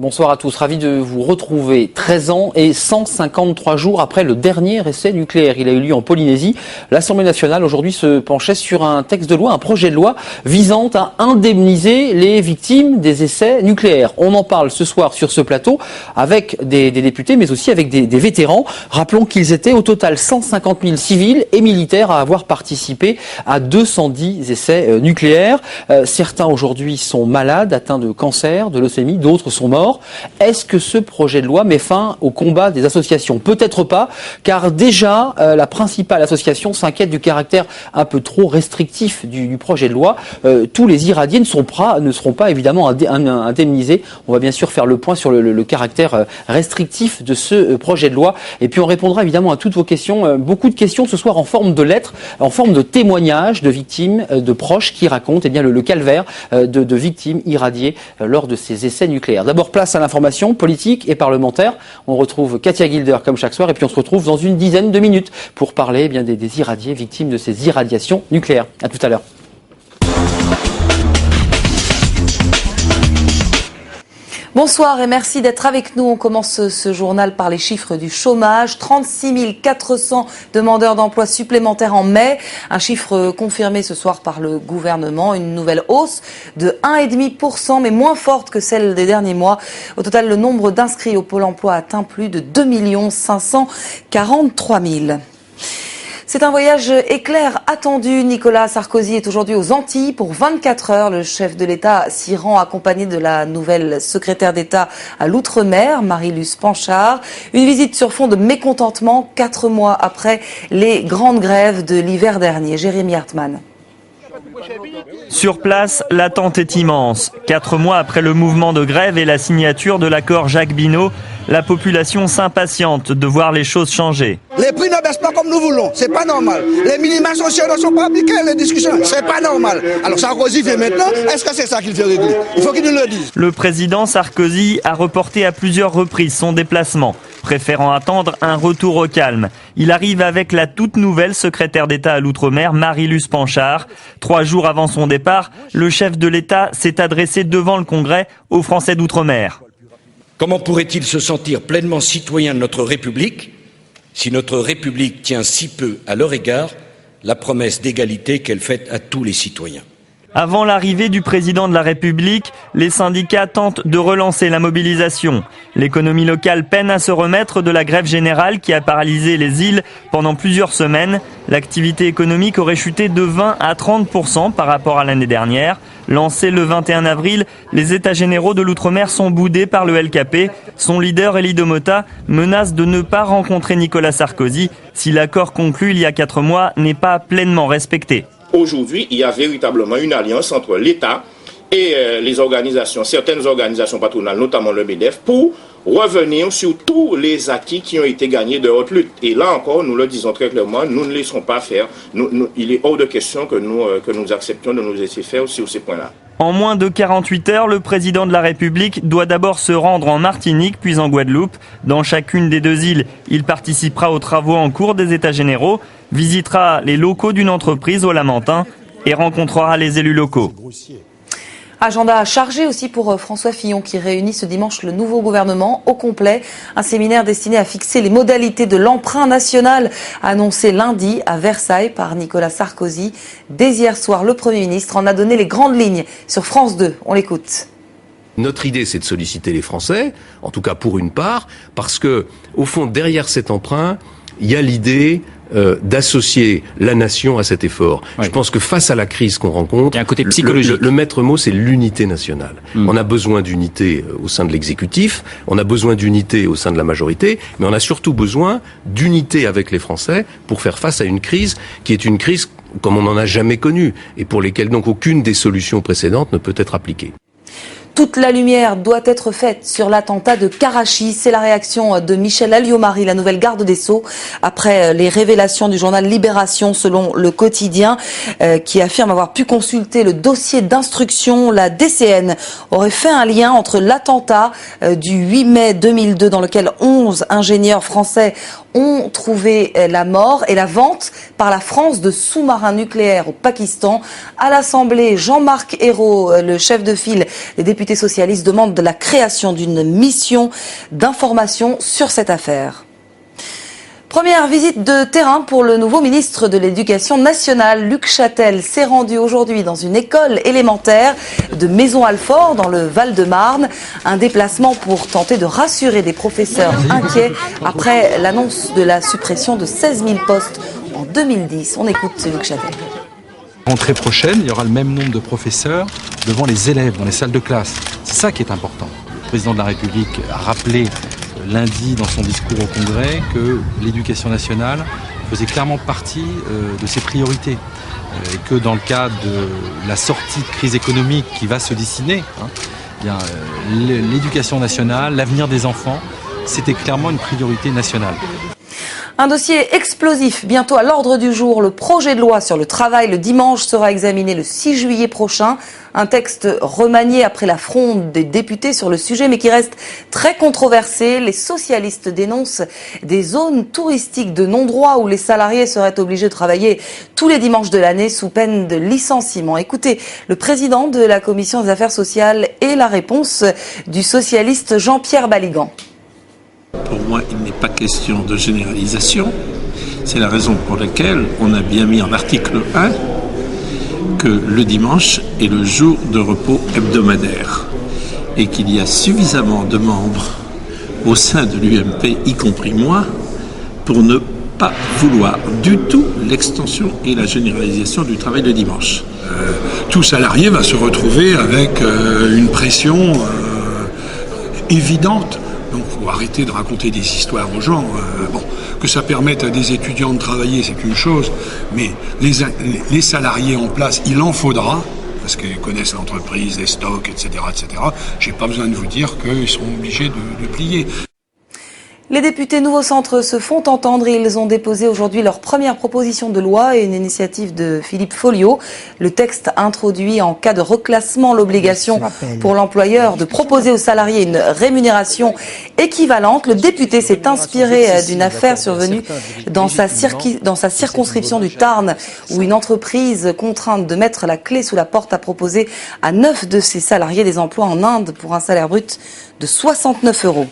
Bonsoir à tous, ravi de vous retrouver. 13 ans et 153 jours après le dernier essai nucléaire. Il a eu lieu en Polynésie. L'Assemblée nationale aujourd'hui se penchait sur un texte de loi, un projet de loi visant à indemniser les victimes des essais nucléaires. On en parle ce soir sur ce plateau avec des députés mais aussi avec des vétérans. Rappelons qu'ils étaient au total 150 000 civils et militaires à avoir participé à 210 essais nucléaires. Certains aujourd'hui sont malades, atteints de cancer, de leucémie, d'autres sont morts. Est-ce que ce projet de loi met fin au combat des associations? Peut-être pas, car déjà la principale association s'inquiète du caractère un peu trop restrictif du projet de loi. Tous les irradiés ne seront pas évidemment indemnisés. On va bien sûr faire le point sur le caractère restrictif de ce projet de loi. Et puis on répondra évidemment à toutes vos questions. Beaucoup de questions ce soir en forme de lettres, en forme de témoignages de victimes, de proches qui racontent le calvaire de victimes irradiées lors de ces essais nucléaires. D'abord, place à l'information politique et parlementaire. On retrouve Katia Gilder comme chaque soir et puis on se retrouve dans une dizaine de minutes pour parler des irradiés, victimes de ces irradiations nucléaires. À tout à l'heure. Bonsoir et merci d'être avec nous. On commence ce journal par les chiffres du chômage. 36 400 demandeurs d'emploi supplémentaires en mai. Un chiffre confirmé ce soir par le gouvernement. Une nouvelle hausse de 1,5%, mais moins forte que celle des derniers mois. Au total, le nombre d'inscrits au Pôle emploi atteint plus de 2 543 000. C'est un voyage éclair attendu. Nicolas Sarkozy est aujourd'hui aux Antilles pour 24 heures. Le chef de l'État s'y rend accompagné de la nouvelle secrétaire d'État à l'Outre-mer, Marie-Luce Panchard. Une visite sur fond de mécontentement 4 mois après les grandes grèves de l'hiver dernier. Jérémy Hartmann. Sur place, l'attente est immense. 4 mois après le mouvement de grève et la signature de l'accord Jacques-Binot, la population s'impatiente de voir les choses changer. Les prix ne baissent pas comme nous voulons, c'est pas normal. Les minima sociaux ne sont pas appliqués, les discussions, c'est pas normal. Alors Sarkozy fait maintenant, est-ce que c'est ça qu'il fait régler? Il faut qu'il nous le dise. Le président Sarkozy a reporté à plusieurs reprises son déplacement, préférant attendre un retour au calme. Il arrive avec la toute nouvelle secrétaire d'État à l'Outre-mer, Marie-Luce Panchard. 3 jours avant son départ, le chef de l'État s'est adressé devant le Congrès aux Français d'Outre-mer. Comment pourrait-il se sentir pleinement citoyen de notre République si notre République tient si peu à leur égard la promesse d'égalité qu'elle fait à tous les citoyens? Avant l'arrivée du président de la République, les syndicats tentent de relancer la mobilisation. L'économie locale peine à se remettre de la grève générale qui a paralysé les îles pendant plusieurs semaines. L'activité économique aurait chuté de 20 à 30% par rapport à l'année dernière. Lancés le 21 avril, les États généraux de l'Outre-mer sont boudés par le LKP. Son leader, Elie Domota, menace de ne pas rencontrer Nicolas Sarkozy si l'accord conclu il y a 4 mois n'est pas pleinement respecté. Aujourd'hui, il y a véritablement une alliance entre l'État et les organisations, certaines organisations patronales, notamment le MEDEF, pour revenir sur tous les acquis qui ont été gagnés de haute lutte. Et là encore, nous le disons très clairement, nous ne laisserons pas faire. Il est hors de question que nous acceptions de nous laisser faire sur ces points-là. En moins de 48 heures, le président de la République doit d'abord se rendre en Martinique puis en Guadeloupe. Dans chacune des 2 îles, il participera aux travaux en cours des États généraux, visitera les locaux d'une entreprise au Lamentin et rencontrera les élus locaux. Agenda chargé aussi pour François Fillon qui réunit ce dimanche le nouveau gouvernement au complet. Un séminaire destiné à fixer les modalités de l'emprunt national annoncé lundi à Versailles par Nicolas Sarkozy. Dès hier soir, le Premier ministre en a donné les grandes lignes sur France 2. On l'écoute. Notre idée, c'est de solliciter les Français, en tout cas pour une part, parce que, au fond, derrière cet emprunt, il y a l'idée d'associer la nation à cet effort. Oui. Je pense que face à la crise qu'on rencontre, il y a un côté psychologique. Le maître mot, c'est l'unité nationale. On a besoin d'unité au sein de l'exécutif, on a besoin d'unité au sein de la majorité, mais on a surtout besoin d'unité avec les Français pour faire face à une crise qui est une crise comme on n'en a jamais connue et pour lesquelles donc aucune des solutions précédentes ne peut être appliquée. Toute la lumière doit être faite sur l'attentat de Karachi. C'est la réaction de Michel Alliot-Marie, la nouvelle garde des Sceaux, après les révélations du journal Libération, selon le quotidien, qui affirme avoir pu consulter le dossier d'instruction. La DCN aurait fait un lien entre l'attentat du 8 mai 2002, dans lequel 11 ingénieurs français ont trouvé la mort et la vente par la France de sous-marins nucléaires au Pakistan. À l'Assemblée, Jean-Marc Ayrault, le chef de file des députés socialistes, demande de la création d'une mission d'information sur cette affaire. Première visite de terrain pour le nouveau ministre de l'Éducation nationale. Luc Châtel s'est rendu aujourd'hui dans une école élémentaire de Maison-Alfort dans le Val-de-Marne. Un déplacement pour tenter de rassurer des professeurs inquiets après l'annonce de la suppression de 16 000 postes en 2010. On écoute Luc Châtel. Rentrée prochaine, il y aura le même nombre de professeurs devant les élèves dans les salles de classe. C'est ça qui est important. Le président de la République a rappelé lundi dans son discours au Congrès que l'éducation nationale faisait clairement partie de ses priorités et que dans le cadre de la sortie de crise économique qui va se dessiner, l'éducation nationale, l'avenir des enfants, c'était clairement une priorité nationale. Un dossier explosif, bientôt à l'ordre du jour. Le projet de loi sur le travail le dimanche sera examiné le 6 juillet prochain. Un texte remanié après la fronde des députés sur le sujet, mais qui reste très controversé. Les socialistes dénoncent des zones touristiques de non-droit où les salariés seraient obligés de travailler tous les dimanches de l'année sous peine de licenciement. Écoutez, le président de la Commission des affaires sociales et la réponse du socialiste Jean-Pierre Baligan. Pour moi, il n'est pas question de généralisation. C'est la raison pour laquelle on a bien mis en article 1 que le dimanche est le jour de repos hebdomadaire et qu'il y a suffisamment de membres au sein de l'UMP, y compris moi, pour ne pas vouloir du tout l'extension et la généralisation du travail le dimanche. Tout salarié va se retrouver avec une pression évidente. Donc il faut arrêter de raconter des histoires aux gens. Que ça permette à des étudiants de travailler, c'est une chose, mais les salariés en place, il en faudra, parce qu'ils connaissent l'entreprise, les stocks, etc., etc. J'ai pas besoin de vous dire qu'ils seront obligés de plier. Les députés Nouveau Centre se font entendre et ils ont déposé aujourd'hui leur première proposition de loi et une initiative de Philippe Folliot. Le texte introduit en cas de reclassement l'obligation pour l'employeur de proposer aux salariés une rémunération équivalente. Le député s'est inspiré d'une affaire survenue dans sa circonscription du Tarn où une entreprise contrainte de mettre la clé sous la porte a proposé à 9 de ses salariés des emplois en Inde pour un salaire brut de 69 €.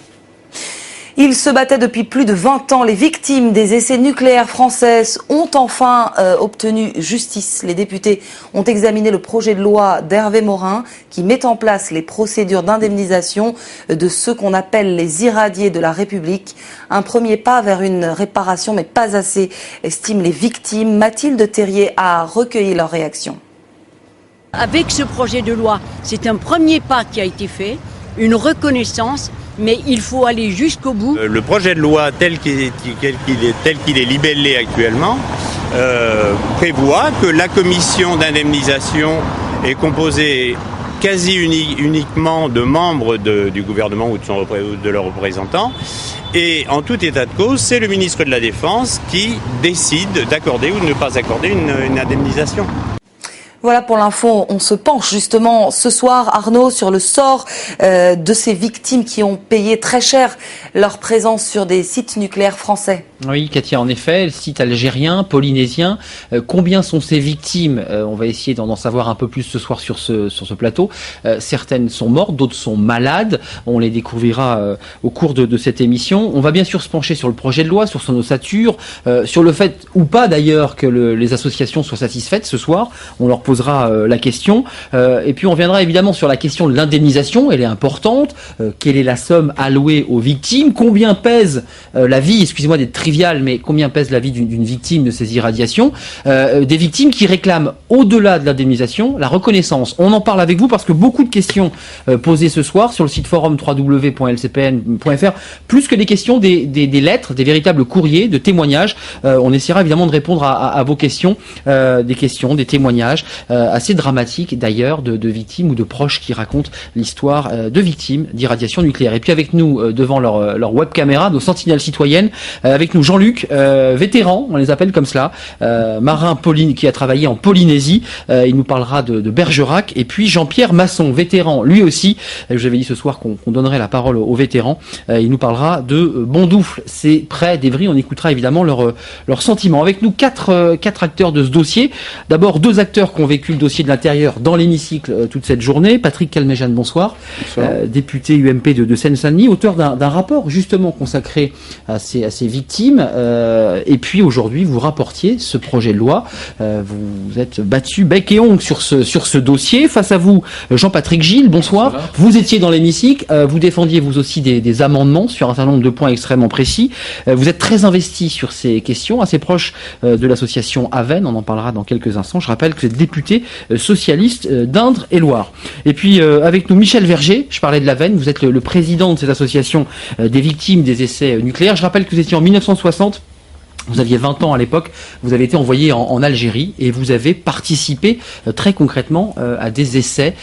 Ils se battaient depuis plus de 20 ans. Les victimes des essais nucléaires français ont enfin obtenu justice. Les députés ont examiné le projet de loi d'Hervé Morin qui met en place les procédures d'indemnisation de ceux qu'on appelle les irradiés de la République. Un premier pas vers une réparation, mais pas assez, estiment les victimes. Mathilde Terrier a recueilli leurs réactions. Avec ce projet de loi, c'est un premier pas qui a été fait, une reconnaissance. Mais il faut aller jusqu'au bout. Le projet de loi tel qu'il est libellé actuellement prévoit que la commission d'indemnisation est composée quasi uniquement de membres du gouvernement ou de leurs représentants. Et en tout état de cause, c'est le ministre de la Défense qui décide d'accorder ou de ne pas accorder une indemnisation. Voilà pour l'info, on se penche justement ce soir, Arnaud, sur le sort de ces victimes qui ont payé très cher leur présence sur des sites nucléaires français. Oui, Katia, en effet, le site algérien, polynésien, combien sont ces victimes ? On va essayer d'en savoir un peu plus ce soir sur ce plateau. Certaines sont mortes, d'autres sont malades. On les découvrira au cours de cette émission. On va bien sûr se pencher sur le projet de loi, sur son ossature, sur le fait ou pas d'ailleurs que les associations soient satisfaites ce soir. On leur posera la question. Et puis on viendra évidemment sur la question de l'indemnisation. Elle est importante. Quelle est la somme allouée aux victimes ? Combien pèse la vie, excusez-moi d'être trivial, mais combien pèse la vie d'une victime de ces irradiations ? Des victimes qui réclament, au-delà de l'indemnisation, la reconnaissance. On en parle avec vous parce que beaucoup de questions posées ce soir sur le site forum www.lcpn.fr, plus que des questions, des lettres, des véritables courriers, de témoignages. On essaiera évidemment de répondre à vos questions, des témoignages. assez dramatique d'ailleurs de victimes ou de proches qui racontent l'histoire de victimes d'irradiation nucléaire. Et puis avec nous devant leur web caméra, nos sentinelles citoyennes, avec nous Jean-Luc, vétéran, on les appelle comme cela, marin qui a travaillé en Polynésie, il nous parlera de Bergerac, et puis Jean-Pierre Masson, vétéran, lui aussi, je vous avais dit ce soir qu'on donnerait la parole aux vétérans, il nous parlera de Bondoufle, c'est près d'Evry, on écoutera évidemment leurs sentiments. Avec nous quatre acteurs de ce dossier, d'abord 2 acteurs qui ont vécu le dossier de l'intérieur dans l'hémicycle toute cette journée, Patrick Calmejane, bonsoir, député UMP de Seine-Saint-Denis, auteur d'un rapport justement consacré à ces victimes, et puis aujourd'hui vous rapportiez ce projet de loi, vous êtes battu bec et ongle sur ce dossier. Face à vous, Jean-Patrick Gilles, bonsoir. Vous étiez dans l'hémicycle, vous défendiez vous aussi des amendements sur un certain nombre de points extrêmement précis. Vous êtes très investi sur ces questions, assez proche de l'association Aven, on en parlera dans quelques instants. Je rappelle que vous êtes député socialiste d'Indre et Loire. Et puis avec nous Michel Verger, je parlais de l'Aven, vous êtes le président de cette association des victimes des essais nucléaires. Je rappelle que vous étiez en 1960. Vous aviez 20 ans à l'époque, vous avez été envoyé en Algérie et vous avez participé très concrètement à des essais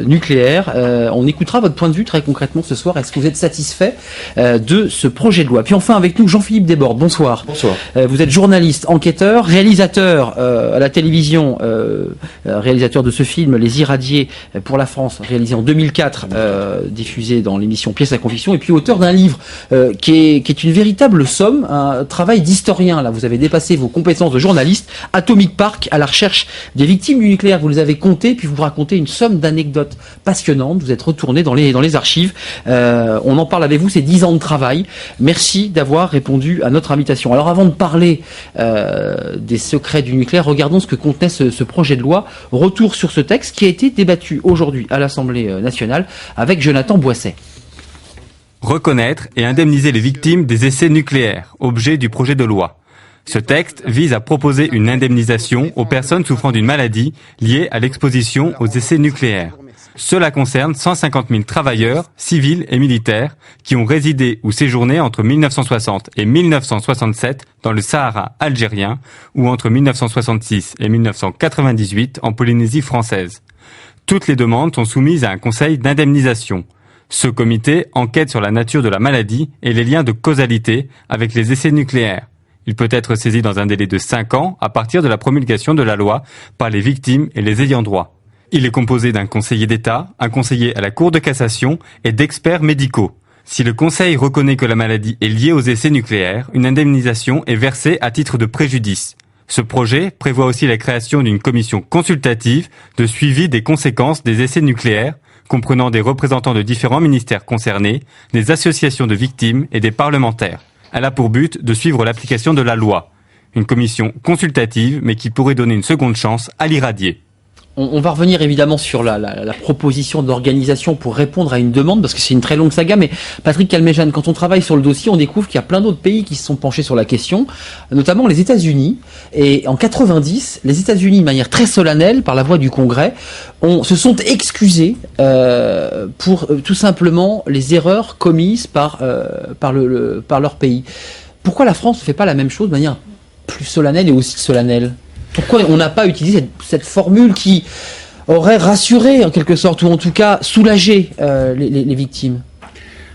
nucléaires. On écoutera votre point de vue très concrètement ce soir. Est-ce que vous êtes satisfait de ce projet de loi? Puis enfin avec nous Jean-Philippe Desbordes, bonsoir. Bonsoir. Vous êtes journaliste, enquêteur, réalisateur à la télévision, réalisateur de ce film Les Irradiés pour la France, réalisé en 2004, diffusé dans l'émission Pièces à conviction, et puis auteur d'un livre qui est une véritable somme, un travail d'historien. Là, vous avez dépassé vos compétences de journaliste. Atomic Park, à la recherche des victimes du nucléaire. Vous les avez comptées, puis vous racontez une somme d'anecdotes passionnantes. Vous êtes retourné dans les archives. On en parle avec vous, c'est 10 ans de travail. Merci d'avoir répondu à notre invitation. Alors, avant de parler des secrets du nucléaire, regardons ce que contenait ce projet de loi. Retour sur ce texte qui a été débattu aujourd'hui à l'Assemblée nationale avec Jonathan Boisset. Reconnaître et indemniser les victimes des essais nucléaires, objet du projet de loi. Ce texte vise à proposer une indemnisation aux personnes souffrant d'une maladie liée à l'exposition aux essais nucléaires. Cela concerne 150 000 travailleurs, civils et militaires, qui ont résidé ou séjourné entre 1960 et 1967 dans le Sahara algérien ou entre 1966 et 1998 en Polynésie française. Toutes les demandes sont soumises à un conseil d'indemnisation. Ce comité enquête sur la nature de la maladie et les liens de causalité avec les essais nucléaires. Il peut être saisi dans un délai de 5 ans à partir de la promulgation de la loi par les victimes et les ayants droit. Il est composé d'un conseiller d'État, un conseiller à la Cour de cassation et d'experts médicaux. Si le Conseil reconnaît que la maladie est liée aux essais nucléaires, une indemnisation est versée à titre de préjudice. Ce projet prévoit aussi la création d'une commission consultative de suivi des conséquences des essais nucléaires, comprenant des représentants de différents ministères concernés, des associations de victimes et des parlementaires. Elle a pour but de suivre l'application de la loi. Une commission consultative, mais qui pourrait donner une seconde chance à l'irradié. On va revenir évidemment sur la proposition d'organisation pour répondre à une demande, parce que c'est une très longue saga, mais Patrick Calmejane, quand on travaille sur le dossier, on découvre qu'il y a plein d'autres pays qui se sont penchés sur la question, notamment les États-Unis. Et en 90, les États-Unis, de manière très solennelle, par la voix du Congrès, se sont excusés pour tout simplement les erreurs commises par leur pays. Pourquoi la France ne fait pas la même chose de manière plus solennelle et aussi solennelle ? Pourquoi on n'a pas utilisé cette formule qui aurait rassuré en quelque sorte, ou en tout cas soulagé les victimes?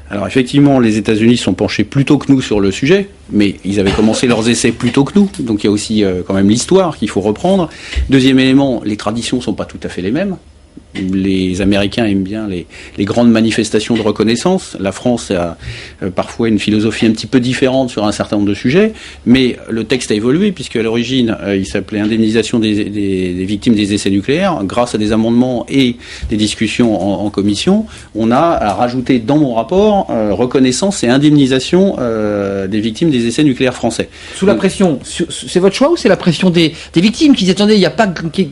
Alors effectivement, les États-Unis sont penchés plus tôt que nous sur le sujet, mais ils avaient commencé leurs essais plus tôt que nous, donc il y a aussi quand même l'histoire qu'il faut reprendre. Deuxième élément, les traditions ne sont pas tout à fait les mêmes. Les Américains aiment bien les grandes manifestations de reconnaissance. La France a parfois une philosophie un petit peu différente sur un certain nombre de sujets, mais le texte a évolué puisque à l'origine il s'appelait indemnisation des victimes des essais nucléaires. Grâce à des amendements et des discussions en commission, on a rajouté dans mon rapport reconnaissance et indemnisation des victimes des essais nucléaires français. Sous la pression, c'est votre choix ou c'est la pression des victimes qui disent attendez,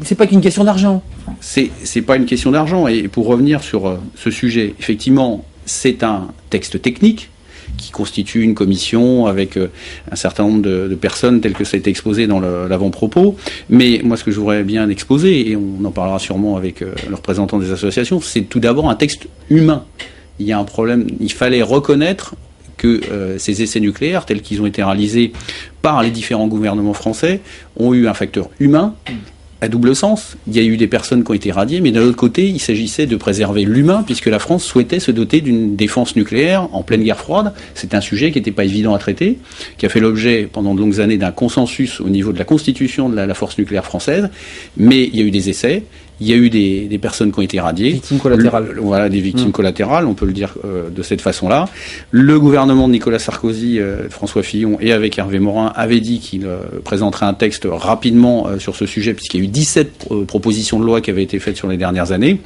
c'est pas qu'une question d'argent? C'est pas une question d'argent. Et pour revenir sur ce sujet, effectivement, c'est un texte technique qui constitue une commission avec un certain nombre de personnes telles que ça a été exposé dans l'avant-propos. Mais moi, ce que je voudrais bien exposer, et on en parlera sûrement avec le représentant des associations, c'est tout d'abord un texte humain. Il y a un problème, il fallait reconnaître que ces essais nucléaires, tels qu'ils ont été réalisés par les différents gouvernements français, ont eu un facteur humain à double sens. Il y a eu des personnes qui ont été radiées, mais d'un autre côté, il s'agissait de préserver l'humain, puisque la France souhaitait se doter d'une défense nucléaire en pleine guerre froide. C'est un sujet qui n'était pas évident à traiter, qui a fait l'objet pendant de longues années d'un consensus au niveau de la constitution de la force nucléaire française, mais il y a eu des essais. Il y a eu des personnes qui ont été radiées. Victimes collatérales. Voilà, des victimes collatérales, on peut le dire de cette façon-là. Le gouvernement de Nicolas Sarkozy, François Fillon et avec Hervé Morin avait dit qu'il présenterait un texte rapidement sur ce sujet, puisqu'il y a eu 17 propositions de loi qui avaient été faites sur les dernières années.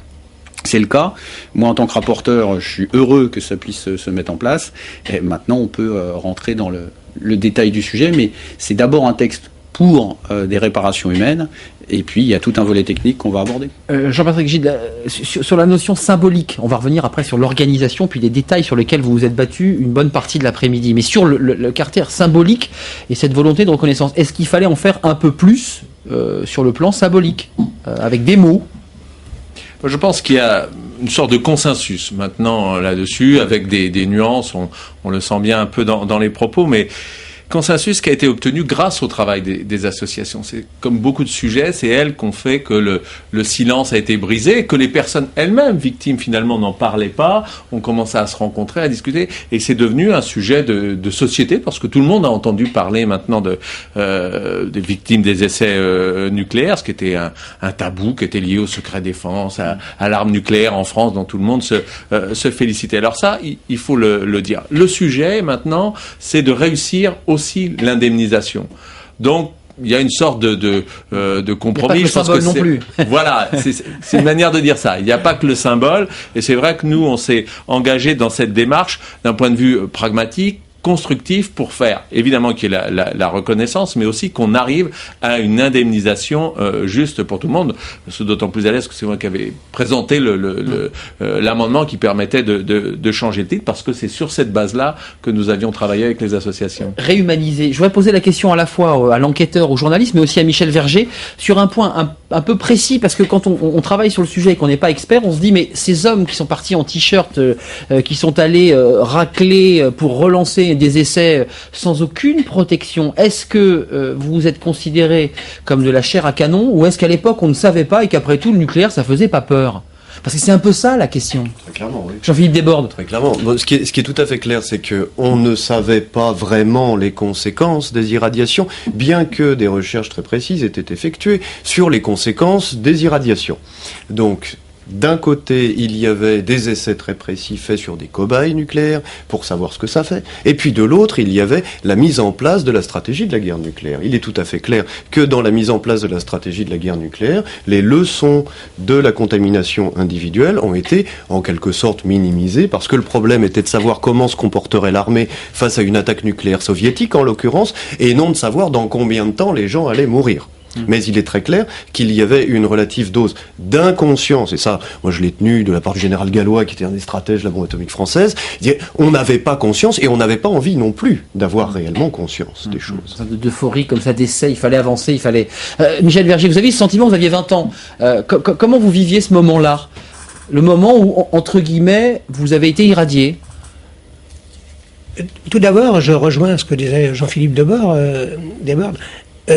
C'est le cas. Moi, en tant que rapporteur, je suis heureux que ça puisse se mettre en place. Et maintenant, on peut rentrer dans le détail du sujet, mais c'est d'abord un texte pour des réparations humaines, et puis il y a tout un volet technique qu'on va aborder. Jean-Patrick Gide, sur la notion symbolique, on va revenir après sur l'organisation, puis les détails sur lesquels vous vous êtes battu une bonne partie de l'après-midi, mais sur le caractère symbolique et cette volonté de reconnaissance, est-ce qu'il fallait en faire un peu plus sur le plan symbolique, avec des mots? Je pense qu'il y a une sorte de consensus maintenant là-dessus, avec des nuances, on le sent bien un peu dans les propos, mais consensus qui a été obtenu grâce au travail des associations. C'est comme beaucoup de sujets, c'est elles qui ont fait que le silence a été brisé, que les personnes elles-mêmes victimes finalement n'en parlaient pas, ont commencé à se rencontrer, à discuter, et c'est devenu un sujet de société parce que tout le monde a entendu parler maintenant des victimes des essais nucléaires, ce qui était un tabou qui était lié au secret défense, à l'arme nucléaire en France, dont tout le monde se félicitait. Alors ça, il faut le dire. Le sujet maintenant, c'est de réussir aussi l'indemnisation. Donc, il y a une sorte de compromis. Il n'y a pas que le symbole non plus. Voilà, c'est une manière de dire ça. Il n'y a pas que le symbole. Et c'est vrai que nous, on s'est engagé dans cette démarche d'un point de vue pragmatique, constructif, pour faire évidemment qu'il y ait la reconnaissance, mais aussi qu'on arrive à une indemnisation juste pour tout le monde. C'est d'autant plus à l'aise que c'est moi qui avais présenté l'amendement qui permettait de changer le titre, parce que c'est sur cette base-là que nous avions travaillé avec les associations. Réhumaniser. Je voudrais poser la question à la fois à l'enquêteur, au journaliste, mais aussi à Michel Verger, sur un point un peu précis, parce que quand on travaille sur le sujet et qu'on n'est pas expert, on se dit, mais ces hommes qui sont partis en t-shirt, qui sont allés racler pour relancer des essais sans aucune protection, est-ce que vous êtes considéré comme de la chair à canon, ou est-ce qu'à l'époque on ne savait pas et qu'après tout le nucléaire ça faisait pas peur? Parce que c'est un peu ça la question. Très clairement, oui. Jean-Philippe Desbordes. Très clairement. Bon, ce qui est tout à fait clair, c'est que on ne savait pas vraiment les conséquences des irradiations, bien que des recherches très précises aient été effectuées sur les conséquences des irradiations. Donc, d'un côté, il y avait des essais très précis faits sur des cobayes nucléaires pour savoir ce que ça fait. Et puis de l'autre, il y avait la mise en place de la stratégie de la guerre nucléaire. Il est tout à fait clair que dans la mise en place de la stratégie de la guerre nucléaire, les leçons de la contamination individuelle ont été en quelque sorte minimisées, parce que le problème était de savoir comment se comporterait l'armée face à une attaque nucléaire soviétique en l'occurrence, et non de savoir dans combien de temps les gens allaient mourir. Mais il est très clair qu'il y avait une relative dose d'inconscience, et ça, moi je l'ai tenu de la part du général Gallois, qui était un des stratèges de la bombe atomique française. On n'avait pas conscience, et on n'avait pas envie non plus d'avoir réellement conscience des choses. D'euphorie comme ça, d'essai, il fallait avancer, il fallait... Michel Verger, vous aviez ce sentiment, vous aviez 20 ans. Comment vous viviez ce moment-là? Le moment où, entre guillemets, vous avez été irradié? Tout d'abord, je rejoins ce que disait Jean-Philippe Desbordes.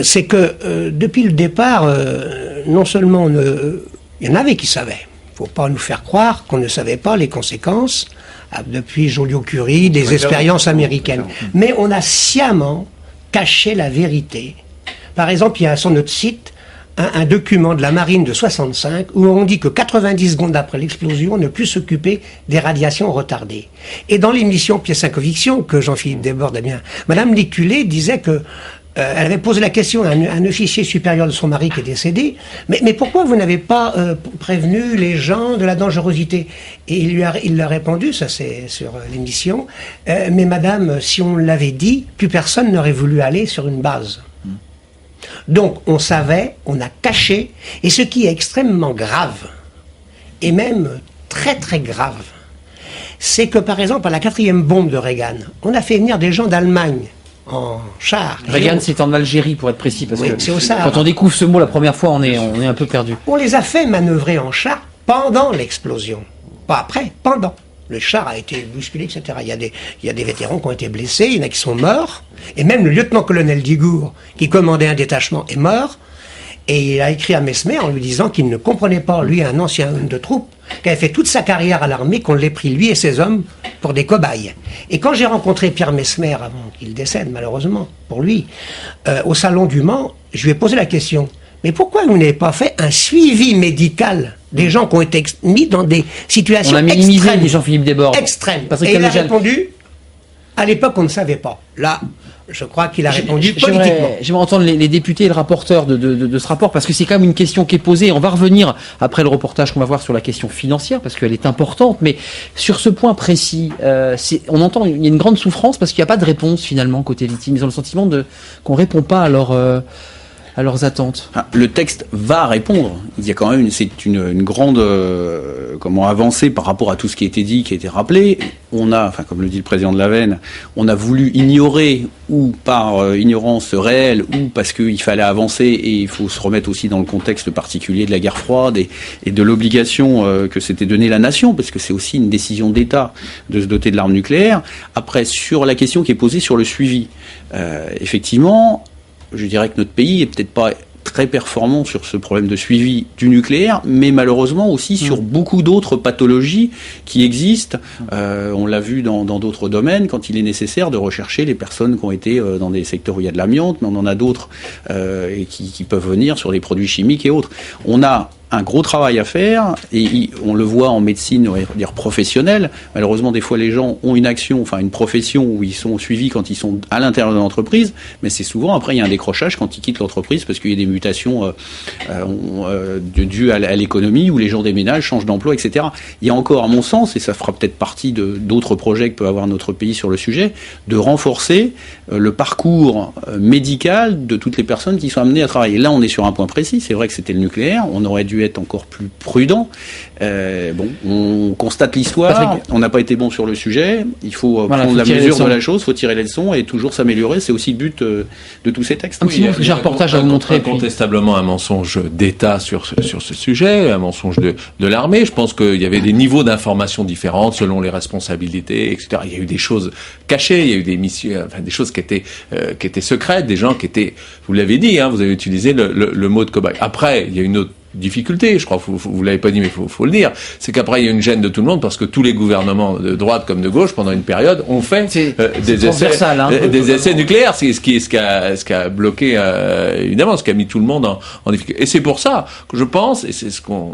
C'est que depuis le départ, non seulement il y en avait qui savaient. Il ne faut pas nous faire croire qu'on ne savait pas les conséquences depuis Joliot-Curie, des expériences américaines. Mais on a sciemment caché la vérité. Par exemple, il y a sur notre site un document de la marine de 65 où on dit que 90 secondes après l'explosion, on ne peut s'occuper des radiations retardées. Et dans l'émission Pièce à conviction que Jean-Philippe Desbordes a bien, Madame Léculé disait que elle avait posé la question à un officier supérieur de son mari qui est décédé, mais pourquoi vous n'avez pas prévenu les gens de la dangerosité? Et il lui a répondu, ça c'est sur l'émission, mais madame, si on l'avait dit, plus personne n'aurait voulu aller sur une base. Donc on savait, on a caché, et ce qui est extrêmement grave, et même très très grave, c'est que par exemple à la 4e bombe de Reagan, on a fait venir des gens d'Allemagne en char. Reagan, c'est en Algérie, pour être précis, parce que c'est au Sahara. Quand on découvre ce mot la première fois, on est un peu perdu. On les a fait manœuvrer en char pendant l'explosion. Pas après, pendant. Le char a été bousculé, etc. Il y a des vétérans qui ont été blessés, il y en a qui sont morts, et même le lieutenant-colonel Digour, qui commandait un détachement, est mort. Et il a écrit à Messmer en lui disant qu'il ne comprenait pas, lui, un ancien homme de troupe, qui avait fait toute sa carrière à l'armée, qu'on l'ait pris, lui et ses hommes, pour des cobayes. Et quand j'ai rencontré Pierre Messmer, avant qu'il décède, malheureusement, pour lui, au Salon du Mans, je lui ai posé la question, mais pourquoi vous n'avez pas fait un suivi médical des gens qui ont été mis dans des situations extrêmes? On a minimisé Jean-Philippe Desbordes. Extrêmes. Et il a répondu, à l'époque, on ne savait pas. Là, je crois qu'il a répondu politiquement. J'aimerais entendre les députés et le rapporteur de ce rapport, parce que c'est quand même une question qui est posée. On va revenir après le reportage qu'on va voir sur la question financière, parce qu'elle est importante. Mais sur ce point précis, on entend il y a une grande souffrance parce qu'il n'y a pas de réponse finalement côté victime. Ils ont le sentiment qu'on ne répond pas à leurs attentes. Le texte va répondre. Il y a quand même, c'est une grande avancée par rapport à tout ce qui a été dit, qui a été rappelé. On a, comme le dit le président de l'Aven, on a voulu ignorer, ou par ignorance réelle, ou parce qu'il fallait avancer, et il faut se remettre aussi dans le contexte particulier de la guerre froide et de l'obligation que s'était donnée la nation, parce que c'est aussi une décision d'État de se doter de l'arme nucléaire. Après, sur la question qui est posée sur le suivi, effectivement, je dirais que notre pays est peut-être pas très performant sur ce problème de suivi du nucléaire, mais malheureusement aussi sur beaucoup d'autres pathologies qui existent. On l'a vu dans d'autres domaines, quand il est nécessaire de rechercher les personnes qui ont été dans des secteurs où il y a de l'amiante, mais on en a d'autres et qui peuvent venir sur des produits chimiques et autres. On a un gros travail à faire, et on le voit en médecine, on va dire professionnelle. Malheureusement, des fois, les gens ont une action, une profession où ils sont suivis quand ils sont à l'intérieur de l'entreprise, mais c'est souvent, après, il y a un décrochage quand ils quittent l'entreprise parce qu'il y a des mutations dues à l'économie, où les gens déménagent, changent d'emploi, etc. Il y a encore, à mon sens, et ça fera peut-être partie d'autres projets que peut avoir notre pays sur le sujet, de renforcer le parcours médical de toutes les personnes qui sont amenées à travailler. Là, on est sur un point précis. C'est vrai que c'était le nucléaire. On aurait dû être encore plus prudent. On constate l'histoire, on n'a pas été bon sur le sujet, il faut prendre la mesure de la chose, il faut tirer les leçons et toujours s'améliorer, c'est aussi le but de tous ces textes. J'ai un reportage à vous montrer. Incontestablement un mensonge d'État sur ce sujet, un mensonge de l'armée. Je pense qu'il y avait des niveaux d'information différents selon les responsabilités, etc. Il y a eu des choses cachées, il y a eu des missions, des choses qui étaient secrètes, des gens qui étaient, vous l'avez dit, vous avez utilisé le mot de cobaye. Après, il y a une autre difficulté, je crois que vous l'avez pas dit, mais faut le dire, c'est qu'après il y a une gêne de tout le monde parce que tous les gouvernements de droite comme de gauche pendant une période ont fait des essais nucléaires, c'est ce qui a bloqué évidemment, ce qui a mis tout le monde en difficulté. Et c'est pour ça que je pense, et c'est en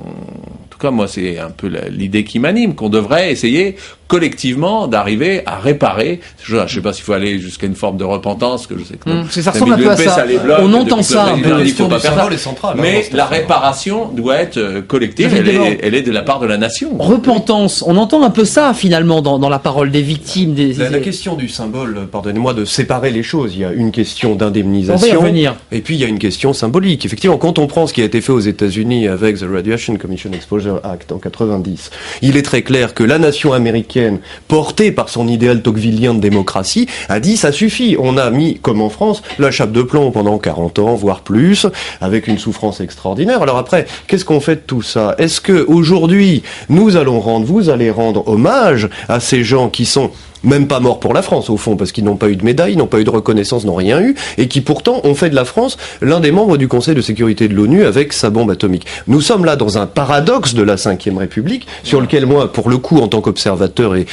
tout cas moi c'est un peu l'idée qui m'anime, qu'on devrait essayer collectivement d'arriver à réparer. Je sais pas s'il faut aller jusqu'à une forme de repentance, que je sais que ça ressemble un peu à ça. On entend ça un peu. Il faut pas faire ça. Mais la réparation doit être collective. Elle est de la part de la nation. Repentance. On entend un peu ça finalement dans la parole des victimes. La question du symbole, pardonnez-moi de séparer les choses. Il y a une question d'indemnisation. On va y revenir. Et puis il y a une question symbolique. Effectivement, quand on prend ce qui a été fait aux États-Unis avec the Radiation Commission Exposure Act en 90, il est très clair que la nation américaine, portée par son idéal tocquevillien de démocratie, a dit ça suffit. On a mis, comme en France, la chape de plomb pendant 40 ans, voire plus, avec une souffrance extraordinaire. Alors après, qu'est-ce qu'on fait de tout ça? Est-ce que aujourd'hui, vous allez rendre hommage à ces gens qui sont même pas morts pour la France, au fond, parce qu'ils n'ont pas eu de médaille, n'ont pas eu de reconnaissance, n'ont rien eu, et qui pourtant ont fait de la France l'un des membres du Conseil de sécurité de l'ONU avec sa bombe atomique. Nous sommes là dans un paradoxe de la Ve République, sur lequel moi, pour le coup, en tant qu'observateur et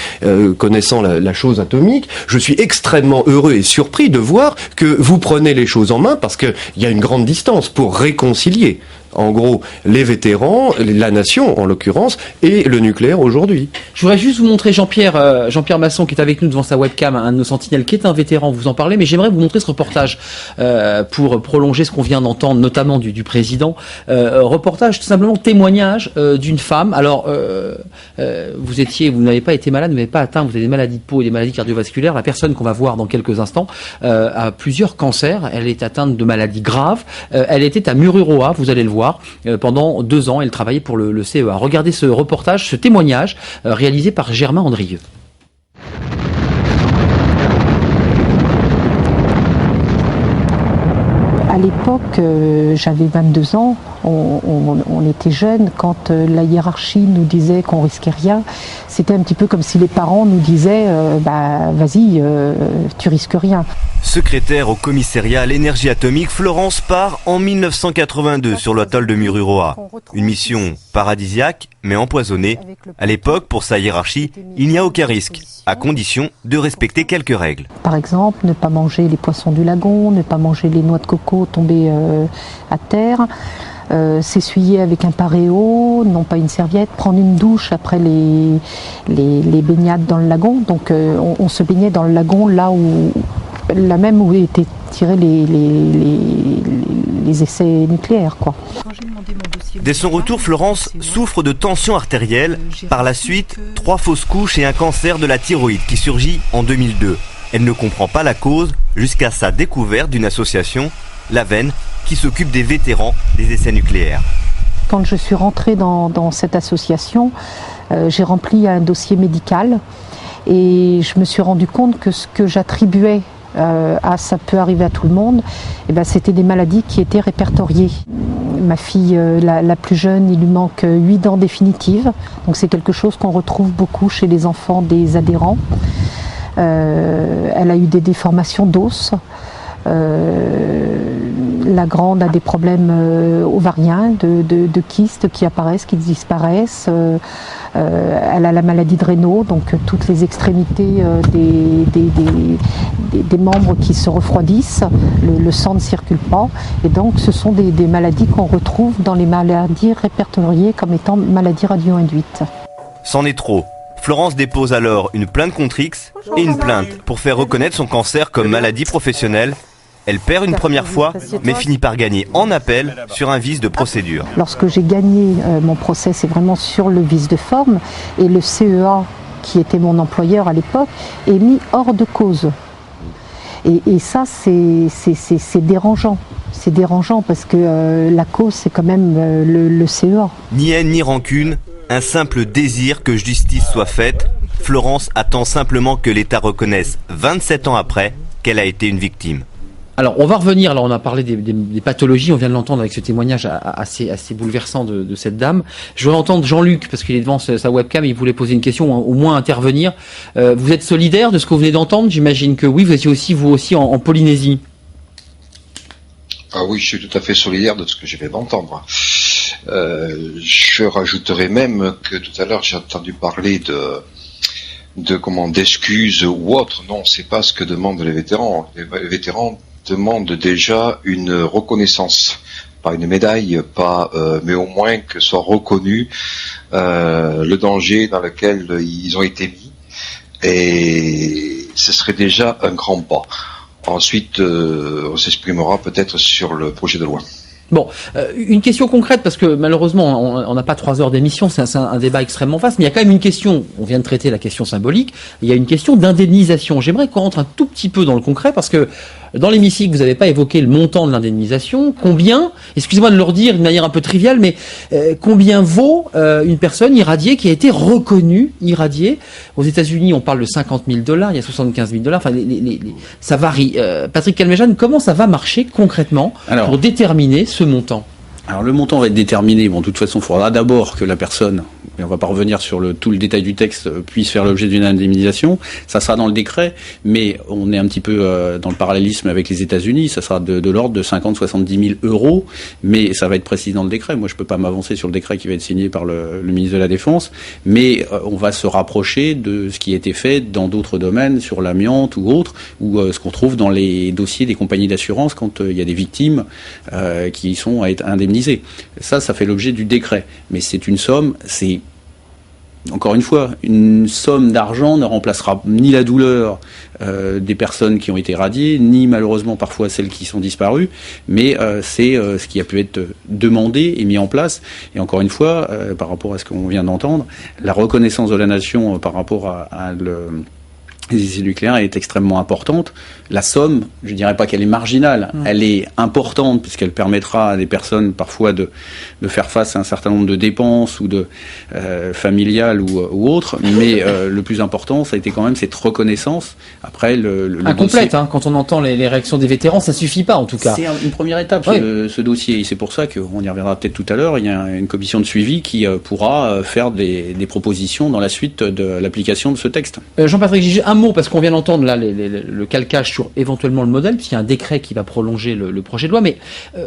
connaissant la chose atomique, je suis extrêmement heureux et surpris de voir que vous prenez les choses en main, parce qu'il y a une grande distance pour réconcilier en gros, les vétérans, la nation en l'occurrence, et le nucléaire aujourd'hui. Je voudrais juste vous montrer Jean-Pierre Masson qui est avec nous devant sa webcam, un de nos sentinelles qui est un vétéran, vous en parlez, mais j'aimerais vous montrer ce reportage pour prolonger ce qu'on vient d'entendre, notamment du président. Reportage, tout simplement témoignage d'une femme. Alors, vous n'avez pas été malade, vous n'avez pas atteint, vous avez des maladies de peau et des maladies cardiovasculaires. La personne qu'on va voir dans quelques instants a plusieurs cancers, elle est atteinte de maladies graves. Elle était à Mururoa, vous allez le voir. Pendant 2 ans, elle travaillait pour le CEA. Regardez ce reportage, ce témoignage réalisé par Germain Andrieux. À l'époque, j'avais 22 ans, on était jeunes, quand la hiérarchie nous disait qu'on risquait rien, c'était un petit peu comme si les parents nous disaient vas-y, tu risques rien. Secrétaire au commissariat à l'énergie atomique, Florence part en 1982 sur l'atoll de Mururoa. Une mission paradisiaque, mais empoisonnée. À l'époque, pour sa hiérarchie, il n'y a aucun risque, à condition de respecter quelques règles. Par exemple, ne pas manger les poissons du lagon, ne pas manger les noix de coco tombées à terre, s'essuyer avec un paréo, non pas une serviette, prendre une douche après les baignades dans le lagon. Donc on se baignait dans le lagon là même où étaient tirés les essais nucléaires, quoi. Dès son retour, Florence souffre de tension artérielle. Par la suite, 3 fausses couches et un cancer de la thyroïde qui surgit en 2002. Elle ne comprend pas la cause jusqu'à sa découverte d'une association, l'AVEN, qui s'occupe des vétérans des essais nucléaires. Quand je suis rentrée dans cette association, j'ai rempli un dossier médical et je me suis rendu compte que ce que j'attribuais ça peut arriver à tout le monde, c'était des maladies qui étaient répertoriées. Ma fille, la plus jeune, il lui manque 8 dents définitives, donc c'est quelque chose qu'on retrouve beaucoup chez les enfants des adhérents. Elle a eu des déformations d'os. La grande a des problèmes ovariens, de kystes qui apparaissent, qui disparaissent. Elle a la maladie de Raynaud, donc toutes les extrémités des membres qui se refroidissent, le sang ne circule pas. Et donc ce sont des maladies qu'on retrouve dans les maladies répertoriées comme étant maladies radio-induites. C'en est trop. Florence dépose alors une plainte contre X et une plainte pour faire reconnaître son cancer comme maladie professionnelle. Elle perd une première fois, mais finit par gagner en appel sur un vice de procédure. Lorsque j'ai gagné mon procès, c'est vraiment sur le vice de forme, et le CEA, qui était mon employeur à l'époque, est mis hors de cause. Et ça, c'est dérangeant. C'est dérangeant parce que la cause, c'est quand même le CEA. Ni haine ni rancune, un simple désir que justice soit faite. Florence attend simplement que l'État reconnaisse 27 ans après qu'elle a été une victime. Alors, on va revenir, là on a parlé des pathologies, on vient de l'entendre avec ce témoignage assez bouleversant de cette dame. Je veux entendre Jean-Luc, parce qu'il est devant sa webcam, il voulait poser une question, au moins intervenir. Vous êtes solidaire de ce que vous venez d'entendre? J'imagine que oui, vous étiez vous aussi en Polynésie. Ah oui, je suis tout à fait solidaire de ce que je viens d'entendre. Je rajouterais même que tout à l'heure j'ai entendu parler d'excuses ou autres. Non, c'est pas ce que demandent les vétérans. Les vétérans demandent déjà une reconnaissance, pas une médaille, mais au moins que soit reconnu le danger dans lequel ils ont été mis, et ce serait déjà un grand pas. Ensuite, on s'exprimera peut-être sur le projet de loi. Bon, une question concrète, parce que malheureusement, on n'a pas 3 heures d'émission, c'est un débat extrêmement vaste, mais il y a quand même une question, on vient de traiter la question symbolique, il y a une question d'indemnisation. J'aimerais qu'on rentre un tout petit peu dans le concret, parce que dans l'hémicycle, vous n'avez pas évoqué le montant de l'indemnisation. Combien, excusez-moi de le redire d'une manière un peu triviale, mais combien vaut une personne irradiée qui a été reconnue irradiée? Aux États-Unis, on parle de $50 000, il y a $75 000, enfin, ça varie. Patrick Calmejane, comment ça va marcher concrètement pour déterminer ce montant? Alors le montant va être déterminé. Bon, de toute façon, il faudra d'abord que la personne, et on va pas revenir sur tout le détail du texte, puisse faire l'objet d'une indemnisation. Ça sera dans le décret, mais on est un petit peu dans le parallélisme avec les États-Unis. Ça sera de l'ordre de 50-70 000 euros, mais ça va être précisé dans le décret. Moi, je peux pas m'avancer sur le décret qui va être signé par le ministre de la Défense, mais on va se rapprocher de ce qui a été fait dans d'autres domaines, sur l'amiante ou autres, ou ce qu'on trouve dans les dossiers des compagnies d'assurance quand il y a des victimes qui sont à être indemnisées. Ça fait l'objet du décret. Mais c'est une somme, encore une fois, une somme d'argent ne remplacera ni la douleur des personnes qui ont été radiées, ni malheureusement parfois celles qui sont disparues, mais c'est ce qui a pu être demandé et mis en place. Et encore une fois, par rapport à ce qu'on vient d'entendre, la reconnaissance de la nation par rapport à des essais nucléaires est extrêmement importante. La somme, je dirais pas qu'elle est marginale, elle est importante puisqu'elle permettra à des personnes parfois de faire face à un certain nombre de dépenses ou de familiales ou autres. Mais le plus important, ça a été quand même cette reconnaissance. Après, le incomplète, dossier, quand on entend les réactions des vétérans, ça suffit pas en tout cas. C'est une première étape, ce dossier. Et c'est pour ça qu'on y reviendra peut-être tout à l'heure. Il y a une commission de suivi qui pourra faire des propositions dans la suite de l'application de ce texte. Jean-Patrick Gigé, un mot, parce qu'on vient d'entendre là le calcage sur éventuellement le modèle, puisqu'il y a un décret qui va prolonger le projet de loi, mais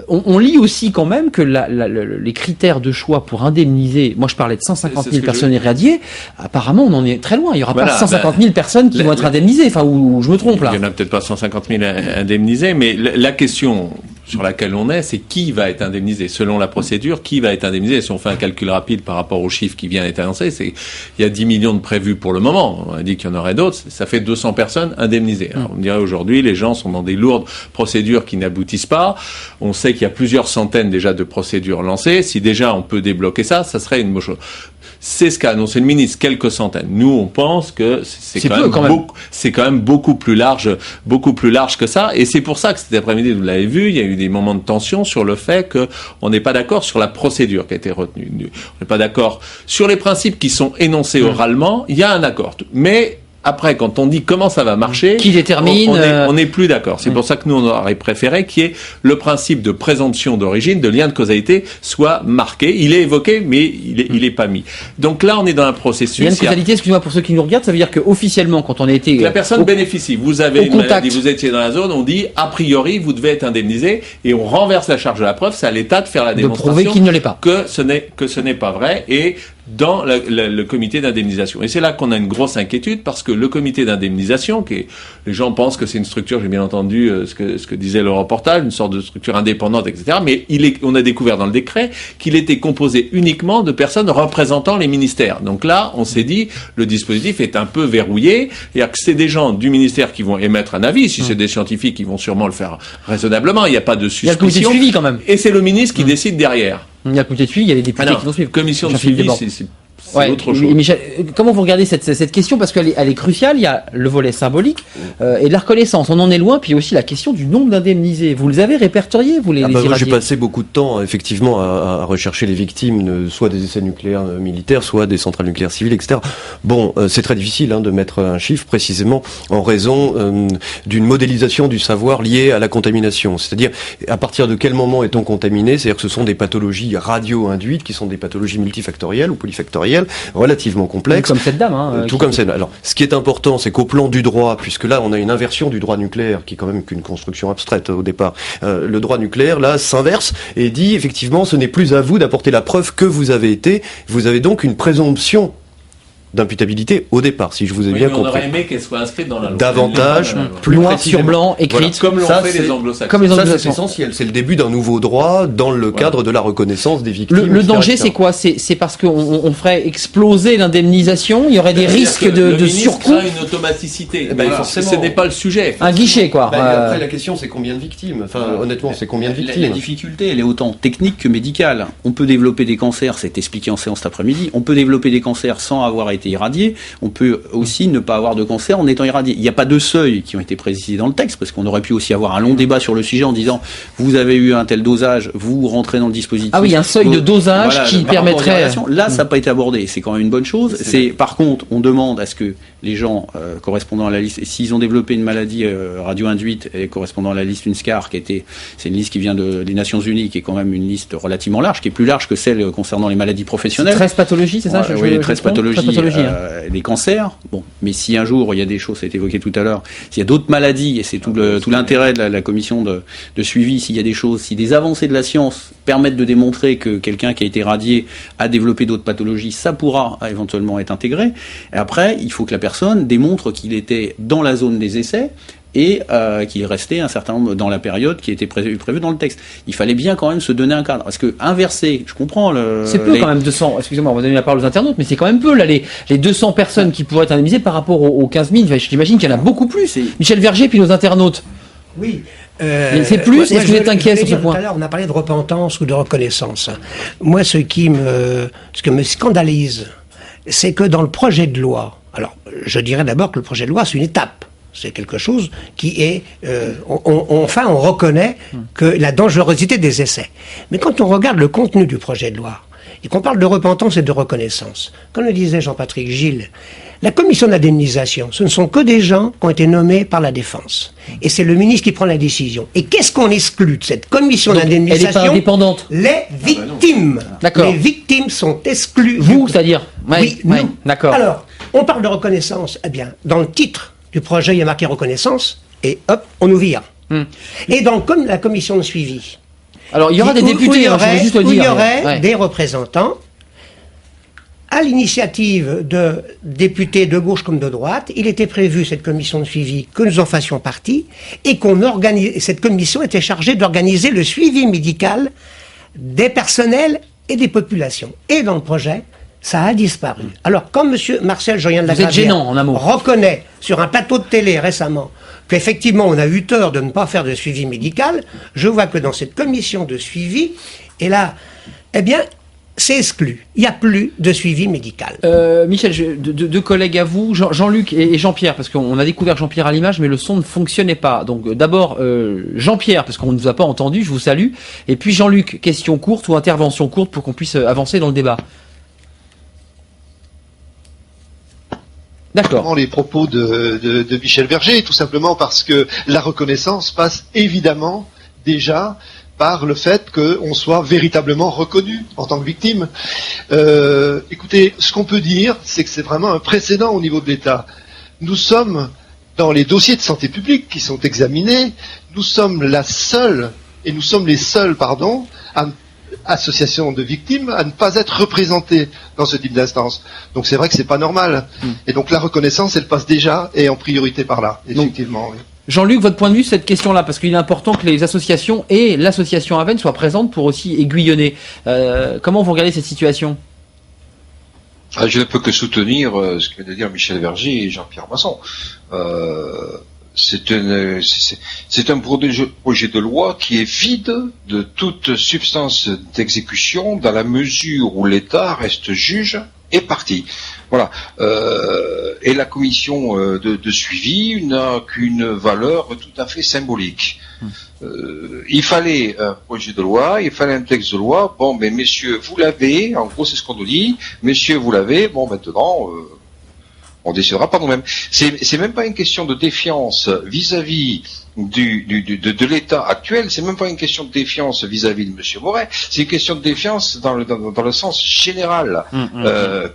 on lit aussi quand même que les critères de choix pour indemniser, moi je parlais de 150 000 personnes irradiées, apparemment on en est très loin, il n'y aura pas 150 000 personnes qui vont être indemnisées, enfin ou je me trompe là. Il n'y en a peut-être pas 150 000 indemnisées, mais la question sur laquelle on est, c'est qui va être indemnisé. Selon la procédure, qui va être indemnisé. Si on fait un calcul rapide par rapport aux chiffres qui vient d'être annoncé, il y a 10 millions de prévus pour le moment. On a dit qu'il y en aurait d'autres. Ça fait 200 personnes indemnisées. Alors, on dirait aujourd'hui, les gens sont dans des lourdes procédures qui n'aboutissent pas. On sait qu'il y a plusieurs centaines déjà de procédures lancées. Si déjà on peut débloquer ça serait une bonne chose. C'est ce qu'a annoncé le ministre, quelques centaines. Nous, on pense que c'est quand même beaucoup plus large que ça. Et c'est pour ça que cet après-midi, vous l'avez vu, il y a eu des moments de tension sur le fait qu'on n'est pas d'accord sur la procédure qui a été retenue. On n'est pas d'accord sur les principes qui sont énoncés oralement. Il y a un accord. Mais après, quand on dit comment ça va marcher, qui détermine, on n'est plus d'accord. C'est pour ça que nous, on aurait préféré qu'il y ait le principe de présomption d'origine, de lien de causalité, soit marqué. Il est évoqué, mais il est pas mis. Donc là, on est dans un processus. Lien de causalité, excusez-moi pour ceux qui nous regardent, ça veut dire qu'officiellement, quand on a été... La personne bénéficie. Vous avez une maladie, vous étiez dans la zone, on dit, a priori, vous devez être indemnisé, et on renverse la charge de la preuve. C'est à l'État de faire la démonstration. De prouver qu'il ne l'est pas. Que ce n'est pas vrai, et dans le comité d'indemnisation. Et c'est là qu'on a une grosse inquiétude, parce que le comité d'indemnisation, les gens pensent que c'est une structure, j'ai bien entendu ce que disait le reportage, une sorte de structure indépendante, etc. Mais on a découvert dans le décret qu'il était composé uniquement de personnes représentant les ministères. Donc là, on s'est dit, le dispositif est un peu verrouillé, c'est-à-dire que c'est des gens du ministère qui vont émettre un avis, si c'est des scientifiques, ils vont sûrement le faire raisonnablement, il n'y a pas de suspicion. Il y a le comité de suivi quand même. Et c'est le ministre qui décide derrière. Il y a le comité de suivi, il y a les députés qui vont suivre. Commission de suivi, c'est autre chose. Michel, comment vous regardez cette question? Parce qu'elle est cruciale. Il y a le volet symbolique et de la reconnaissance. On en est loin. Puis il y a aussi la question du nombre d'indemnisés. Vous les avez répertoriés, vous les irradiés? J'ai passé beaucoup de temps, effectivement, à rechercher les victimes, soit des essais nucléaires militaires, soit des centrales nucléaires civiles, etc. Bon, c'est très difficile de mettre un chiffre précisément en raison d'une modélisation du savoir lié à la contamination. C'est-à-dire, à partir de quel moment est-on contaminé? C'est-à-dire que ce sont des pathologies radio-induites qui sont des pathologies multifactorielles ou polyfactorielles, relativement complexes. Tout comme cette dame. Tout comme celle. Alors, ce qui est important, c'est qu'au plan du droit, puisque là, on a une inversion du droit nucléaire, qui est quand même qu'une construction abstraite au départ. Le droit nucléaire, là, s'inverse et dit, effectivement, ce n'est plus à vous d'apporter la preuve que vous avez été. Vous avez donc une présomption d'imputabilité au départ, si je vous ai bien compris. On aurait aimé qu'elle soit inscrite dans la loi. Davantage, plus noir sur blanc, écrite. Voilà. Comme l'ont fait les anglo-saxons. Ça, c'est essentiel. C'est le début d'un nouveau droit dans le cadre de la reconnaissance des victimes. Le danger, c'est quoi? C'est parce qu'on ferait exploser l'indemnisation? Il y aurait des risques de surcoût? Le ministre a une automaticité. Ce n'est pas le sujet. Un guichet, quoi. Après, la question, c'est combien de victimes? Enfin, honnêtement, c'est combien de victimes? La difficulté, elle est autant technique que médicale. On peut développer des cancers, c'est expliqué en séance cet après-midi. On peut développer des cancers sans avoir été irradié. On peut aussi ne pas avoir de cancer en étant irradié. Il n'y a pas de seuils qui ont été précisés dans le texte, parce qu'on aurait pu aussi avoir un long débat sur le sujet en disant vous avez eu un tel dosage, vous rentrez dans le dispositif. Ah oui, un seuil de dosage qui permettrait... Là, ça n'a pas été abordé. C'est quand même une bonne chose. Par contre, on demande à ce que les gens correspondant à la liste, s'ils ont développé une maladie radio-induite et correspondant à la liste UNSCAR, c'est une liste qui vient des Nations Unies, qui est quand même une liste relativement large, qui est plus large que celle concernant les maladies professionnelles. 13 pathologies, c'est ça? Oui, 13 pathologies. Les cancers, bon, mais si un jour il y a des choses, ça a été évoqué tout à l'heure, s'il y a d'autres maladies, et c'est tout l'intérêt de la commission de suivi, s'il y a des choses, si des avancées de la science permettent de démontrer que quelqu'un qui a été radié a développé d'autres pathologies, ça pourra éventuellement être intégré. Et après, il faut que la personne démontre qu'il était dans la zone des essais et qu'il est resté un certain nombre dans la période qui était prévue dans le texte. Il fallait bien quand même se donner un cadre. Parce que inverser, je comprends c'est peu quand même 200, excusez-moi, on va donner la parole aux internautes, mais c'est quand même peu là, les 200 personnes qui pourraient être indemnisées par rapport aux 15 000, j'imagine qu'il y en a beaucoup plus. Michel Verger, puis nos internautes. Oui. C'est plus, est-ce que vous êtes inquiet sur ce point? Tout à l'heure, on a parlé de repentance ou de reconnaissance. Moi, ce que me scandalise, c'est que dans le projet de loi, Alors, je dirais d'abord que le projet de loi, c'est une étape. C'est quelque chose qui est... on reconnaît que la dangerosité des essais. Mais quand on regarde le contenu du projet de loi, et qu'on parle de repentance et de reconnaissance, comme le disait Jean-Patrick Gilles, la commission d'indemnisation, ce ne sont que des gens qui ont été nommés par la défense. Et c'est le ministre qui prend la décision. Et qu'est-ce qu'on exclut de cette commission d'indemnisation ? Elle n'est pas indépendante. Les victimes. D'accord. Les victimes sont exclues. Vous, c'est-à-dire ? Oui, nous. D'accord. Alors, on parle de reconnaissance. Eh bien, dans le titre du projet, il y a marqué reconnaissance, et hop, on nous vire. Et dans la commission de suivi... Alors, il y aura des députés, je veux juste le dire. Il y aurait des représentants, à l'initiative de députés de gauche comme de droite. Il était prévu, cette commission de suivi, que nous en fassions partie, et cette commission était chargée d'organiser le suivi médical des personnels et des populations. Et dans le projet, ça a disparu. Alors, comme M. Marcel Joyen de la Gravière reconnaît sur un plateau de télé récemment qu'effectivement on a eu tort de ne pas faire de suivi médical, je vois que dans cette commission de suivi, et là, eh bien, c'est exclu. Il n'y a plus de suivi médical. Michel, deux collègues à vous, Jean-Luc et Jean-Pierre, parce qu'on a découvert Jean-Pierre à l'image, mais le son ne fonctionnait pas. Donc d'abord, Jean-Pierre, parce qu'on ne nous a pas entendu, je vous salue. Et puis Jean-Luc, question courte ou intervention courte pour qu'on puisse avancer dans le débat. D'accord. Les propos de Michel Berger, tout simplement parce que la reconnaissance passe évidemment déjà par le fait qu'on soit véritablement reconnu en tant que victime. Écoutez, ce qu'on peut dire, c'est que c'est vraiment un précédent au niveau de l'État. Nous sommes, dans les dossiers de santé publique qui sont examinés, nous sommes les seuls, association de victimes à ne pas être représentées dans ce type d'instance. Donc c'est vrai que c'est pas normal. Et donc la reconnaissance, elle passe déjà et en priorité par là, effectivement. Oui. Jean-Luc, votre point de vue sur cette question-là, parce qu'il est important que les associations et l'association Aven soient présentes pour aussi aiguillonner. Comment vous regardez cette situation ? Je ne peux que soutenir ce que vient de dire Michel Berger et Jean-Pierre Masson. C'est un projet de loi qui est vide de toute substance d'exécution dans la mesure où l'État reste juge et partie. Voilà. Et la commission de suivi n'a qu'une valeur tout à fait symbolique. Il fallait un projet de loi, il fallait un texte de loi. Bon, mais messieurs, vous l'avez. En gros, c'est ce qu'on nous dit. Messieurs, vous l'avez. Bon, maintenant... on décidera par nous-mêmes. C'est même pas une question de défiance vis-à-vis de l'État actuel. C'est même pas une question de défiance vis-à-vis de Monsieur Moret. C'est une question de défiance dans le sens général.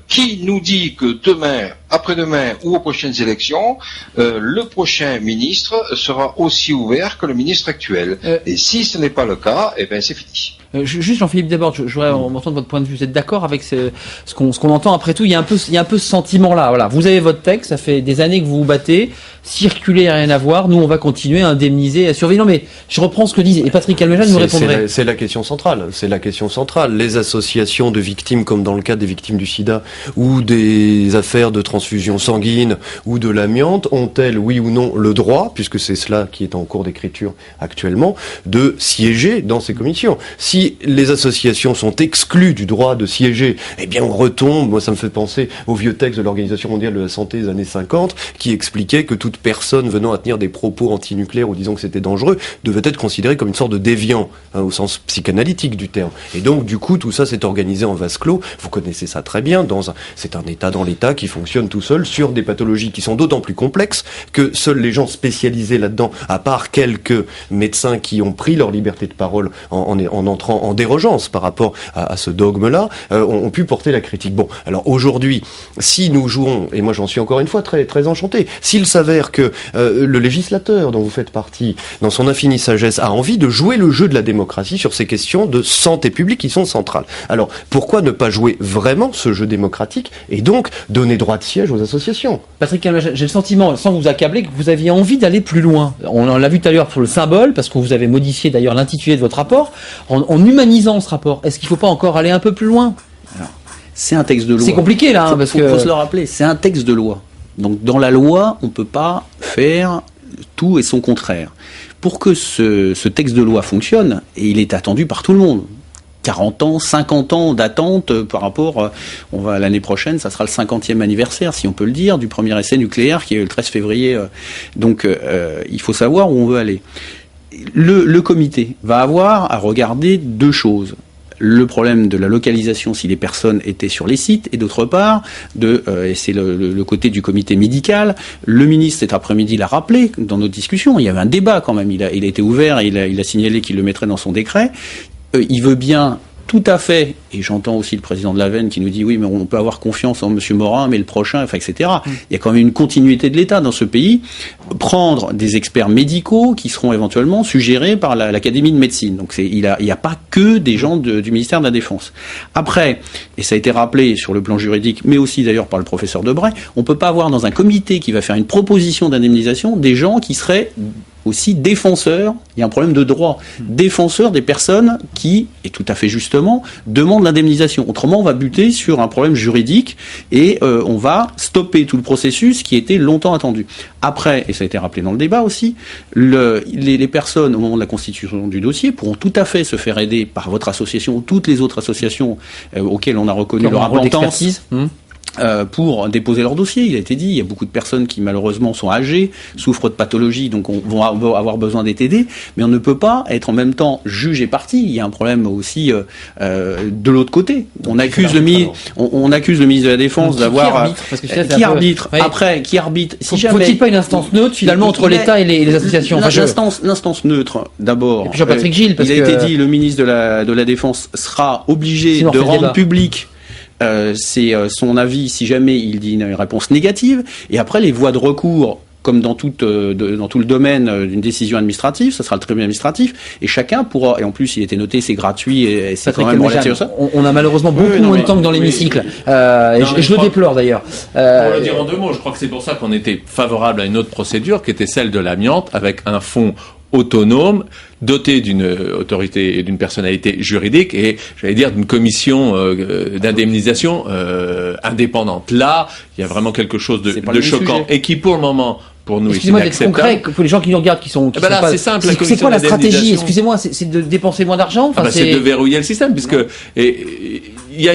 Qui nous dit que demain, après-demain ou aux prochaines élections, le prochain ministre sera aussi ouvert que le ministre actuel. Et si ce n'est pas le cas, eh ben c'est fini. Juste Jean-Philippe Desbordes, je voudrais entendre votre point de vue. Vous êtes d'accord avec ce qu'on entend après tout? Il y a un peu ce sentiment-là. Voilà, vous avez votre texte, ça fait des années que vous vous battez, circuler, rien à voir. Nous, on va continuer à indemniser, à surveiller. Non, mais je reprends ce que disait. Et Patrick Calmejane nous répondrait. C'est la question centrale. C'est la question centrale. Les associations de victimes, comme dans le cas des victimes du SIDA ou des affaires de transfusion sanguine ou de l'amiante, ont-elles, oui ou non, le droit, puisque c'est cela qui est en cours d'écriture actuellement, de siéger dans ces commissions? Si les associations sont exclues du droit de siéger, eh bien on retombe, moi ça me fait penser au vieux texte de l'Organisation mondiale de la santé des années 50, qui expliquait que toute personne venant à tenir des propos antinucléaires ou disant que c'était dangereux, devait être considérée comme une sorte de déviant, au sens psychanalytique du terme. Et donc du coup tout ça s'est organisé en vase clos, vous connaissez ça très bien, c'est un État dans l'État qui fonctionne tout seul sur des pathologies qui sont d'autant plus complexes que seuls les gens spécialisés là-dedans, à part quelques médecins qui ont pris leur liberté de parole en entrant en dérogeance par rapport à ce dogme-là, ont pu porter la critique. Bon, alors aujourd'hui, si nous jouons, et moi j'en suis encore une fois très, très enchanté, s'il s'avère que le législateur dont vous faites partie, dans son infinie sagesse, a envie de jouer le jeu de la démocratie sur ces questions de santé publique qui sont centrales. Alors, pourquoi ne pas jouer vraiment ce jeu démocratique et donc donner droit de siège aux associations? Patrick Calmejane, j'ai le sentiment, sans vous accabler, que vous aviez envie d'aller plus loin. On l'a vu tout à l'heure pour le symbole, parce que vous avez modifié d'ailleurs l'intitulé de votre rapport, en humanisant ce rapport. Est-ce qu'il ne faut pas encore aller un peu plus loin? Alors, c'est un texte de loi. C'est compliqué là, parce que... faut se le rappeler, c'est un texte de loi. Donc dans la loi, on ne peut pas faire tout et son contraire. Pour que ce texte de loi fonctionne, et il est attendu par tout le monde, 40 ans, 50 ans d'attente par rapport, l'année prochaine, ça sera le 50e anniversaire, si on peut le dire, du premier essai nucléaire qui est le 13 février. Donc, il faut savoir où on veut aller. Le comité va avoir à regarder deux choses. Le problème de la localisation si les personnes étaient sur les sites, et d'autre part, et c'est le côté du comité médical, le ministre cet après-midi l'a rappelé dans nos discussions, il y avait un débat quand même, il a été ouvert, et il a signalé qu'il le mettrait dans son décret. Il veut bien tout à fait, et j'entends aussi le président de l'AVEN qui nous dit oui mais on peut avoir confiance en M. Morin, mais le prochain, etc. Il y a quand même une continuité de l'État dans ce pays, prendre des experts médicaux qui seront éventuellement suggérés par l'Académie de médecine. Donc il y a pas que des gens du ministère de la Défense. Après, et ça a été rappelé sur le plan juridique, mais aussi d'ailleurs par le professeur Debray, on peut pas avoir dans un comité qui va faire une proposition d'indemnisation des gens qui seraient aussi défenseurs, il y a un problème de droit, défenseurs des personnes qui, et tout à fait justement, demandent l'indemnisation. Autrement, on va buter sur un problème juridique et on va stopper tout le processus qui était longtemps attendu. Après, et ça a été rappelé dans le débat aussi, les personnes, au moment de la constitution du dossier, pourront tout à fait se faire aider par votre association ou toutes les autres associations auxquelles on a reconnu leur importance. Pour déposer leur dossier. Il a été dit, il y a beaucoup de personnes qui malheureusement sont âgées, souffrent de pathologies, donc vont avoir besoin d'être aidées, mais on ne peut pas être en même temps juge et partie. Il y a un problème aussi de l'autre côté. On accuse le ministre de la Défense d'avoir... Qui arbitre, après, qui arbitre si jamais... Faut-il pas une instance neutre finalement entre l'État et les associations? L'instance neutre, d'abord. Et puis Jean-Patrick Gilles, parce il a été dit, le ministre de la Défense sera obligé de rendre public c'est son avis si jamais il dit une réponse négative, et après les voies de recours, comme dans tout le domaine d'une décision administrative, ça sera le tribunal administratif, et chacun pourra, et en plus il était noté, c'est gratuit, et c'est quand même relatif à ça. On a malheureusement beaucoup moins de temps que dans l'hémicycle, je le déplore d'ailleurs. Pour le dire en deux mots, je crois que c'est pour ça qu'on était favorable à une autre procédure, qui était celle de l'amiante, avec un fonds autonome, doté d'une autorité et d'une personnalité juridique et, j'allais dire, d'une commission d'indemnisation indépendante. Là, il y a vraiment quelque chose de choquant et qui, pour le moment, pour nous, excusez-moi d'être concret, pour les gens qui nous regardent, qui sont là, c'est simple. C'est quoi la stratégie? Excusez-moi, c'est de dépenser moins d'argent? C'est de verrouiller le système, puisque il y a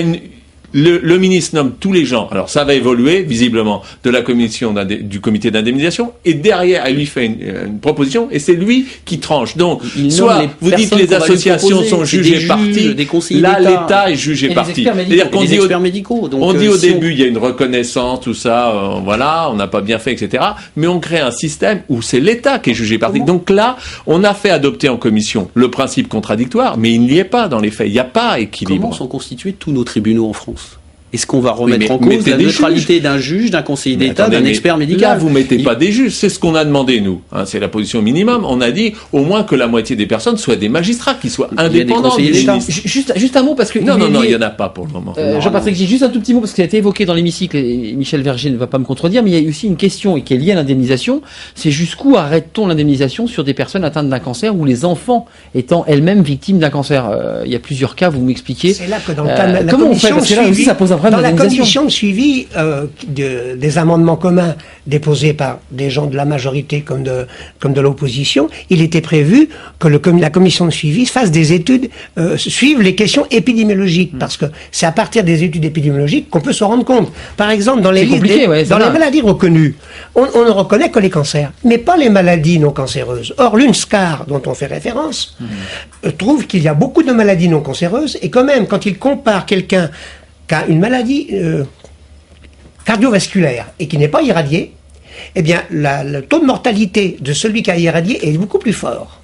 le ministre nomme tous les gens. Alors ça va évoluer visiblement de la commission du comité d'indemnisation, et derrière elle lui fait une proposition et c'est lui qui tranche. Donc soit vous dites que les associations sont jugées parties, là l'État est jugé partie. C'est-à-dire qu'on dit au début il y a une reconnaissance, tout ça, voilà, on n'a pas bien fait, etc. Mais on crée un système où c'est l'État qui est jugé partie. Donc là, on a fait adopter en commission le principe contradictoire, mais il n'y est pas dans les faits. Il n'y a pas équilibre. Comment sont constitués tous nos tribunaux en France? Est-ce qu'on va remettre en cause la neutralité d'un juge, d'un conseiller d'État, d'un expert médical? Là, vous mettez pas des juges. C'est ce qu'on a demandé, nous. C'est la position minimum. On a dit au moins que la moitié des personnes soient des magistrats, qui soient indépendants du ministre. Juste un mot, parce que... Non, il y en a pas pour le moment. Jean-Patrick, juste un tout petit mot, parce que ça a été évoqué dans l'hémicycle, et Michel Verger ne va pas me contredire, mais il y a aussi une question qui est liée à l'indemnisation. C'est jusqu'où arrête-t-on l'indemnisation sur des personnes atteintes d'un cancer ou les enfants étant elles-mêmes victimes d'un cancer? Il y a plusieurs cas, vous m'expliquez. C'est là que dans le cas de la comment on fait? Parce que là aussi, ça pose un problème d'indemnisation. De suivi des amendements communs déposés par des gens de la majorité comme de l'opposition, il était prévu que la commission de suivi fasse des études, suive les questions épidémiologiques, parce que c'est à partir des études épidémiologiques qu'on peut se rendre compte. Par exemple, dans les maladies reconnues, on ne reconnaît que les cancers, mais pas les maladies non cancéreuses. Or, l'UNSCAR, dont on fait référence, trouve qu'il y a beaucoup de maladies non cancéreuses, et quand même, quand il compare quelqu'un qui a une maladie cardiovasculaire et qui n'est pas irradiée, eh bien, le taux de mortalité de celui qui a irradié est beaucoup plus fort.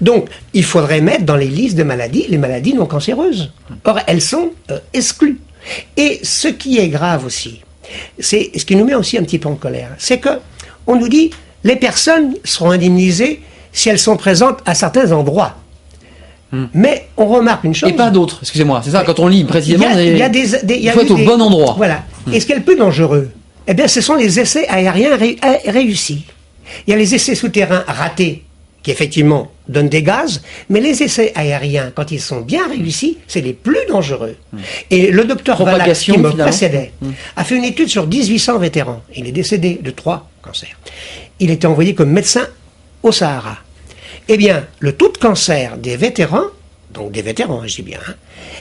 Donc, il faudrait mettre dans les listes de maladies les maladies non cancéreuses. Or, elles sont exclues. Et ce qui est grave aussi, c'est ce qui nous met aussi un petit peu en colère, c'est que on nous dit les personnes seront indemnisées si elles sont présentes à certains endroits. Mais on remarque une chose. Et pas d'autres, excusez-moi, c'est ça, quand on lit précisément, il faut être au bon endroit. Voilà. Et ce qui est le plus dangereux, eh bien, ce sont les essais aériens réussis. Il y a les essais souterrains ratés, qui effectivement donnent des gaz, mais les essais aériens, quand ils sont bien réussis, c'est les plus dangereux. Et le docteur Valac, qui me précédait, a fait une étude sur 1800 vétérans. Il est décédé de 3 cancers. Il était envoyé comme médecin au Sahara. Eh bien, le taux de cancer des vétérans, donc des vétérans, je dis bien,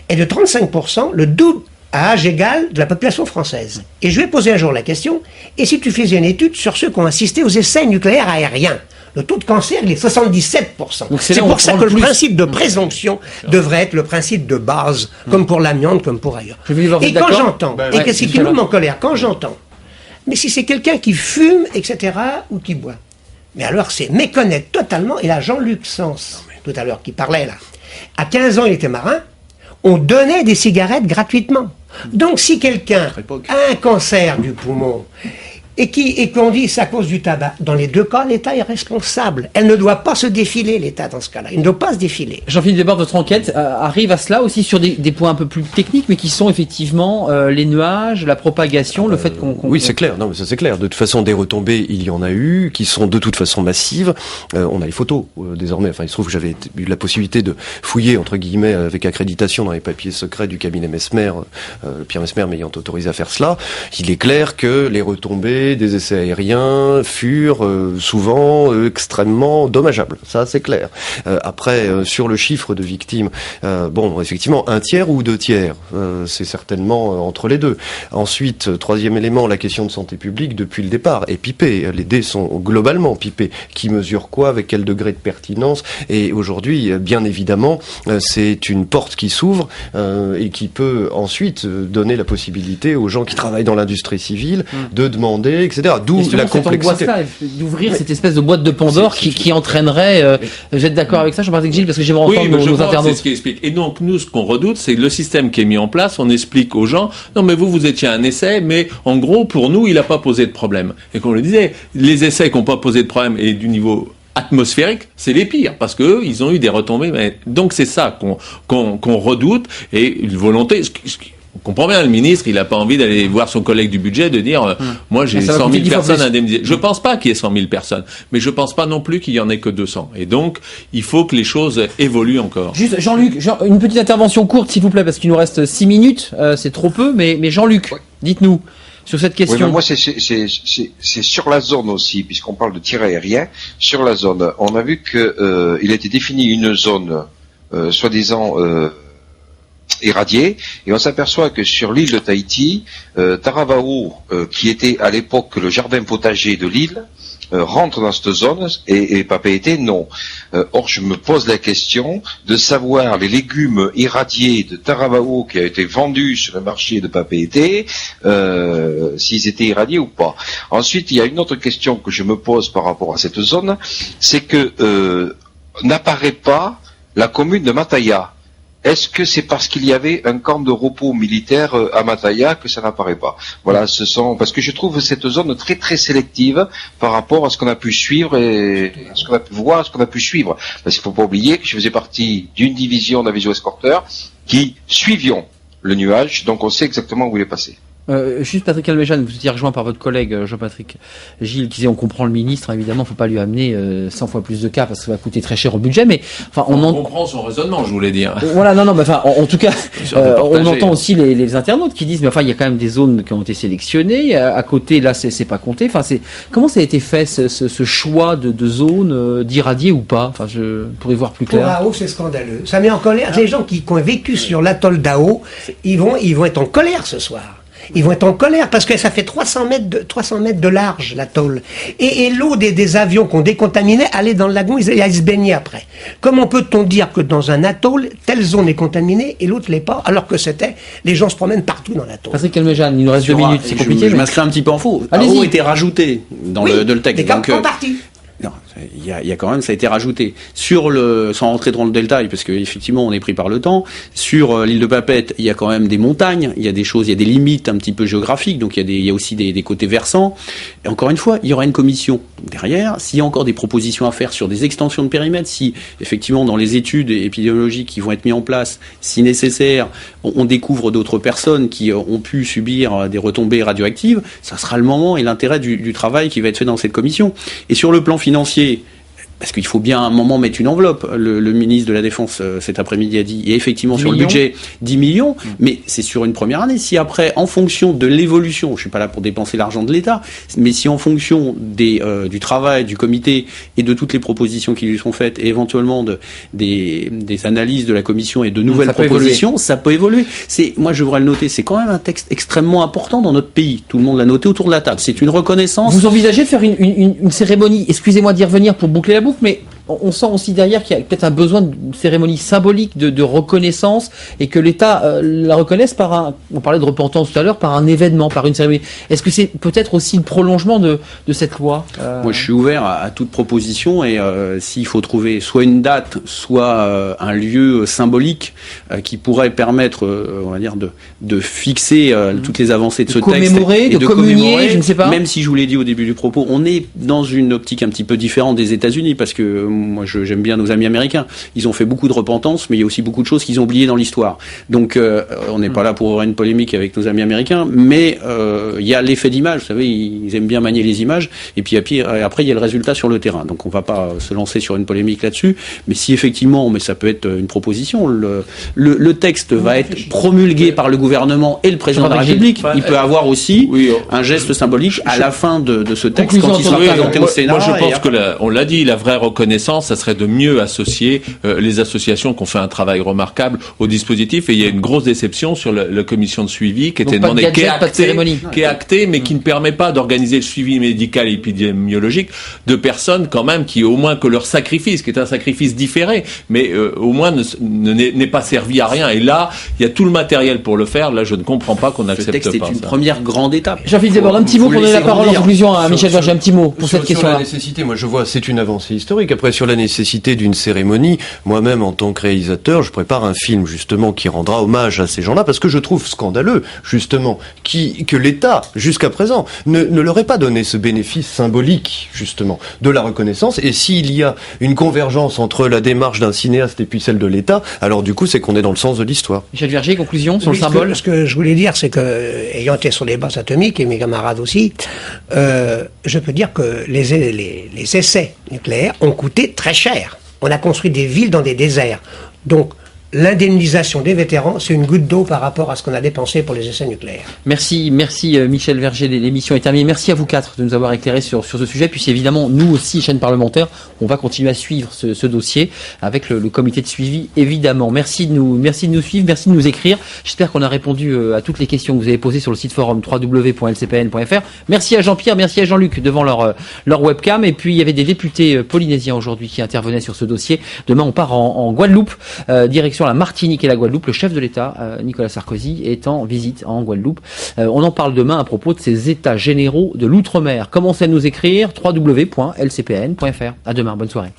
est de 35%, le double à âge égal de la population française. Et je lui ai posé un jour la question, et si tu faisais une étude sur ceux qui ont assisté aux essais nucléaires aériens, le taux de cancer, il est 77%. C'est pour ça que le principe de présomption devrait être le principe de base, comme pour l'amiante, comme pour ailleurs. Et quand j'entends, et qu'est-ce qui nous met en colère, quand j'entends, mais si c'est quelqu'un qui fume, etc., ou qui boit, mais alors c'est méconnaître totalement, et là Jean-Luc Sens, tout à l'heure, qui parlait là, à 15 ans il était marin, on donnait des cigarettes gratuitement. Donc si quelqu'un a un cancer du poumon, et qu'on dit c'est à cause du tabac, dans les deux cas, l'État est responsable. Elle ne doit pas se défiler, l'État, dans ce cas-là. Il ne doit pas se défiler. Jean-Philippe Desbordes, votre enquête arrive à cela aussi sur des points un peu plus techniques, mais qui sont effectivement les nuages, la propagation, le fait qu'on... Oui, c'est clair. Non, mais ça c'est clair. De toute façon, des retombées, il y en a eu, qui sont de toute façon massives. On a les photos, désormais. Enfin, il se trouve que j'avais eu la possibilité de fouiller, entre guillemets, avec accréditation dans les papiers secrets du cabinet Messmer, Pierre Messmer m'ayant autorisé à faire cela. Il est clair que les retombées des essais aériens furent souvent extrêmement dommageables. Ça, c'est clair. Après, sur le chiffre de victimes, bon, effectivement, 1/3 ou 2/3, c'est certainement entre les deux. Ensuite, troisième élément, la question de santé publique depuis le départ est pipée. Les dés sont globalement pipés. Qui mesure quoi, avec quel degré de pertinence? Et aujourd'hui, bien évidemment, c'est une porte qui s'ouvre et qui peut ensuite donner la possibilité aux gens qui travaillent dans l'industrie civile de demander, etc. D'où la complexité. D'ouvrir cette espèce de boîte de Pandore qui entraînerait... vous êtes d'accord avec ça, Jean-Patrick Gilles? Parce que j'aimerais entendre nos internautes. C'est ce qui explique. Et donc, nous, ce qu'on redoute, c'est le système qui est mis en place. On explique aux gens, non, mais vous étiez un essai, mais en gros, pour nous, il n'a pas posé de problème. Et qu'on le disait, les essais qui n'ont pas posé de problème et du niveau atmosphérique, c'est les pires, parce que eux, ils ont eu des retombées. Mais... Donc, c'est ça qu'on redoute, et une volonté... On comprend bien, le ministre, il n'a pas envie d'aller voir son collègue du budget, de dire moi j'ai 100 000 personnes indemnisées. Je pense pas qu'il y ait 100 000 personnes, mais je pense pas non plus qu'il y en ait que 200. Et donc, il faut que les choses évoluent encore. Juste, Jean-Luc, une petite intervention courte, s'il vous plaît, parce qu'il nous reste 6 minutes, c'est trop peu, mais Jean-Luc, dites-nous sur cette question. Oui, moi, c'est sur la zone aussi, puisqu'on parle de tir aérien. Sur la zone, on a vu que il a été défini une zone, soi-disant irradié, et on s'aperçoit que sur l'île de Tahiti, Taravao, qui était à l'époque le jardin potager de l'île, rentre dans cette zone, et Papeete, non. Or, je me pose la question de savoir les légumes irradiés de Taravao qui a été vendus sur le marché de Papeete, s'ils étaient irradiés ou pas. Ensuite, il y a une autre question que je me pose par rapport à cette zone, c'est que n'apparaît pas la commune de Mataya. Est-ce que c'est parce qu'il y avait un camp de repos militaire à Mataya que ça n'apparaît pas? Voilà, parce que je trouve cette zone très très sélective par rapport à ce qu'on a pu suivre et à ce qu'on a pu voir, à ce qu'on a pu suivre. Parce qu'il ne faut pas oublier que je faisais partie d'une division d'aviation escorteurs qui suivions le nuage, donc on sait exactement où il est passé. Juste Patrick Alméjeanne, vous étiez rejoint par votre collègue Jean-Patrick Gilles qui disait on comprend le ministre, évidemment, faut pas lui amener 100 fois plus de cas parce que ça va coûter très cher au budget, mais enfin on comprend son raisonnement, je voulais dire. Voilà, non, mais enfin en tout cas, on entend aussi les internautes qui disent mais enfin il y a quand même des zones qui ont été sélectionnées, à côté là c'est pas compté. Enfin comment ça a été fait ce choix de zones d'irradier ou pas? Enfin je pourrais voir plus clair. Pour Ao, c'est scandaleux. Ça met en colère les gens qui ont vécu sur l'atoll d'Ao. Ils vont être en colère ce soir. Ils vont être en colère parce que ça fait 300 mètres de large, l'atoll. Et l'eau des avions qu'on décontaminait allait dans le lagon, ils allaient se baigner après. Comment peut-on dire que dans un atoll, telle zone est contaminée et l'autre l'est pas, alors que les gens se promènent partout dans l'atoll? Patrick Alméjeanne, il nous reste 2 minutes, c'est compliqué. Je m'inscris un petit peu en faux. Allez-y. A été rajouté dans le texte. Donc, en partie. Non, il y a quand même, ça a été rajouté. Sans rentrer dans le détail, parce que effectivement on est pris par le temps, sur l'île de Papeete, il y a quand même des montagnes, il y a des choses, il y a des limites un petit peu géographiques, donc il y a aussi des côtés versants. Et encore une fois, il y aura une commission derrière. S'il y a encore des propositions à faire sur des extensions de périmètre, si effectivement dans les études épidémiologiques qui vont être mises en place, si nécessaire, on découvre d'autres personnes qui ont pu subir des retombées radioactives, ça sera le moment et l'intérêt du travail qui va être fait dans cette commission. Et sur le plan financier, parce qu'il faut bien à un moment mettre une enveloppe. Le ministre de la Défense cet après-midi a dit, et effectivement sur le budget 10 millions, mais c'est sur une première année. Si après, en fonction de l'évolution, je suis pas là pour dépenser l'argent de l'État, mais si en fonction du travail du comité et de toutes les propositions qui lui sont faites, et éventuellement des analyses de la commission et de nouvelles propositions, ça peut évoluer. Moi je voudrais le noter, c'est quand même un texte extrêmement important dans notre pays. Tout le monde l'a noté autour de la table. C'est une reconnaissance. Vous envisagez de faire une cérémonie, excusez-moi d'y revenir pour boucler la boucle, mais on sent aussi derrière qu'il y a peut-être un besoin d'une cérémonie symbolique de reconnaissance et que l'État la reconnaisse on parlait de repentance tout à l'heure, par un événement, par une cérémonie. Est-ce que c'est peut-être aussi le prolongement de cette loi Moi je suis ouvert à toute proposition et s'il faut trouver soit une date, soit un lieu symbolique qui pourrait permettre, on va dire, de fixer toutes les avancées de ce texte. Et de communier, je ne sais pas. Même si je vous l'ai dit au début du propos, on est dans une optique un petit peu différente des États-Unis parce que moi j'aime bien nos amis américains. Ils ont fait beaucoup de repentance, mais il y a aussi beaucoup de choses qu'ils ont oubliées dans l'histoire. Donc on n'est pas là pour avoir une polémique avec nos amis américains, mais il y a l'effet d'image. Vous savez, ils aiment bien manier les images. Et puis après il y a le résultat sur le terrain. Donc on va pas se lancer sur une polémique là-dessus. Mais si effectivement, mais ça peut être une proposition. Le texte va être promulgué par le gouvernement et le président de la République. Il peut avoir aussi un geste symbolique à la fin de ce texte quand il sera présenté au Sénat. Moi je pense que on l'a dit, la vraie reconnaissance, ça serait de mieux associer les associations qui ont fait un travail remarquable au dispositif. Et il y a une grosse déception sur la commission de suivi qui était demandée, qui est actée, mais qui ne permet pas d'organiser le suivi médical et épidémiologique de personnes quand même qui, au moins que leur sacrifice, qui est un sacrifice différé, mais au moins n'est pas servi à rien. Et là, il y a tout le matériel pour le faire. Là, je ne comprends pas qu'on n'accepte pas ça. Ce texte est une première grande étape. Jean-Philippe Desbordes, un petit mot pour donner la parole en conclusion à Michel Berger. Un petit mot pour cette question-là. Sur la nécessité, moi je vois, c'est une avancée historique. Après, sur la nécessité d'une cérémonie, moi-même en tant que réalisateur, je prépare un film justement qui rendra hommage à ces gens-là parce que je trouve scandaleux justement que l'État jusqu'à présent ne leur ait pas donné ce bénéfice symbolique justement de la reconnaissance. Et s'il y a une convergence entre la démarche d'un cinéaste et puis celle de l'État, alors du coup c'est qu'on est dans le sens de l'histoire. Michel Berger, conclusion sur le symbole. Ce que je voulais dire, c'est que ayant été sur les bases atomiques et mes camarades aussi, je peux dire que les essais nucléaires ont coûté très cher. On a construit des villes dans des déserts. Donc, l'indemnisation des vétérans, c'est une goutte d'eau par rapport à ce qu'on a dépensé pour les essais nucléaires. Merci Michel Berger, l'émission est terminée. Merci à vous quatre de nous avoir éclairés sur ce sujet. Puis évidemment, nous aussi, chaîne parlementaire, on va continuer à suivre ce dossier avec le comité de suivi, évidemment. Merci de nous suivre, merci de nous écrire. J'espère qu'on a répondu à toutes les questions que vous avez posées sur le site forum www.lcpn.fr. Merci à Jean-Pierre, merci à Jean-Luc devant leur webcam. Et puis, il y avait des députés polynésiens aujourd'hui qui intervenaient sur ce dossier. Demain, on part en Guadeloupe, direction la Martinique et la Guadeloupe. Le chef de l'État, Nicolas Sarkozy, est en visite en Guadeloupe. On en parle demain à propos de ces états généraux de l'outre-mer. Commencez à nous écrire www.lcpn.fr. À demain, bonne soirée.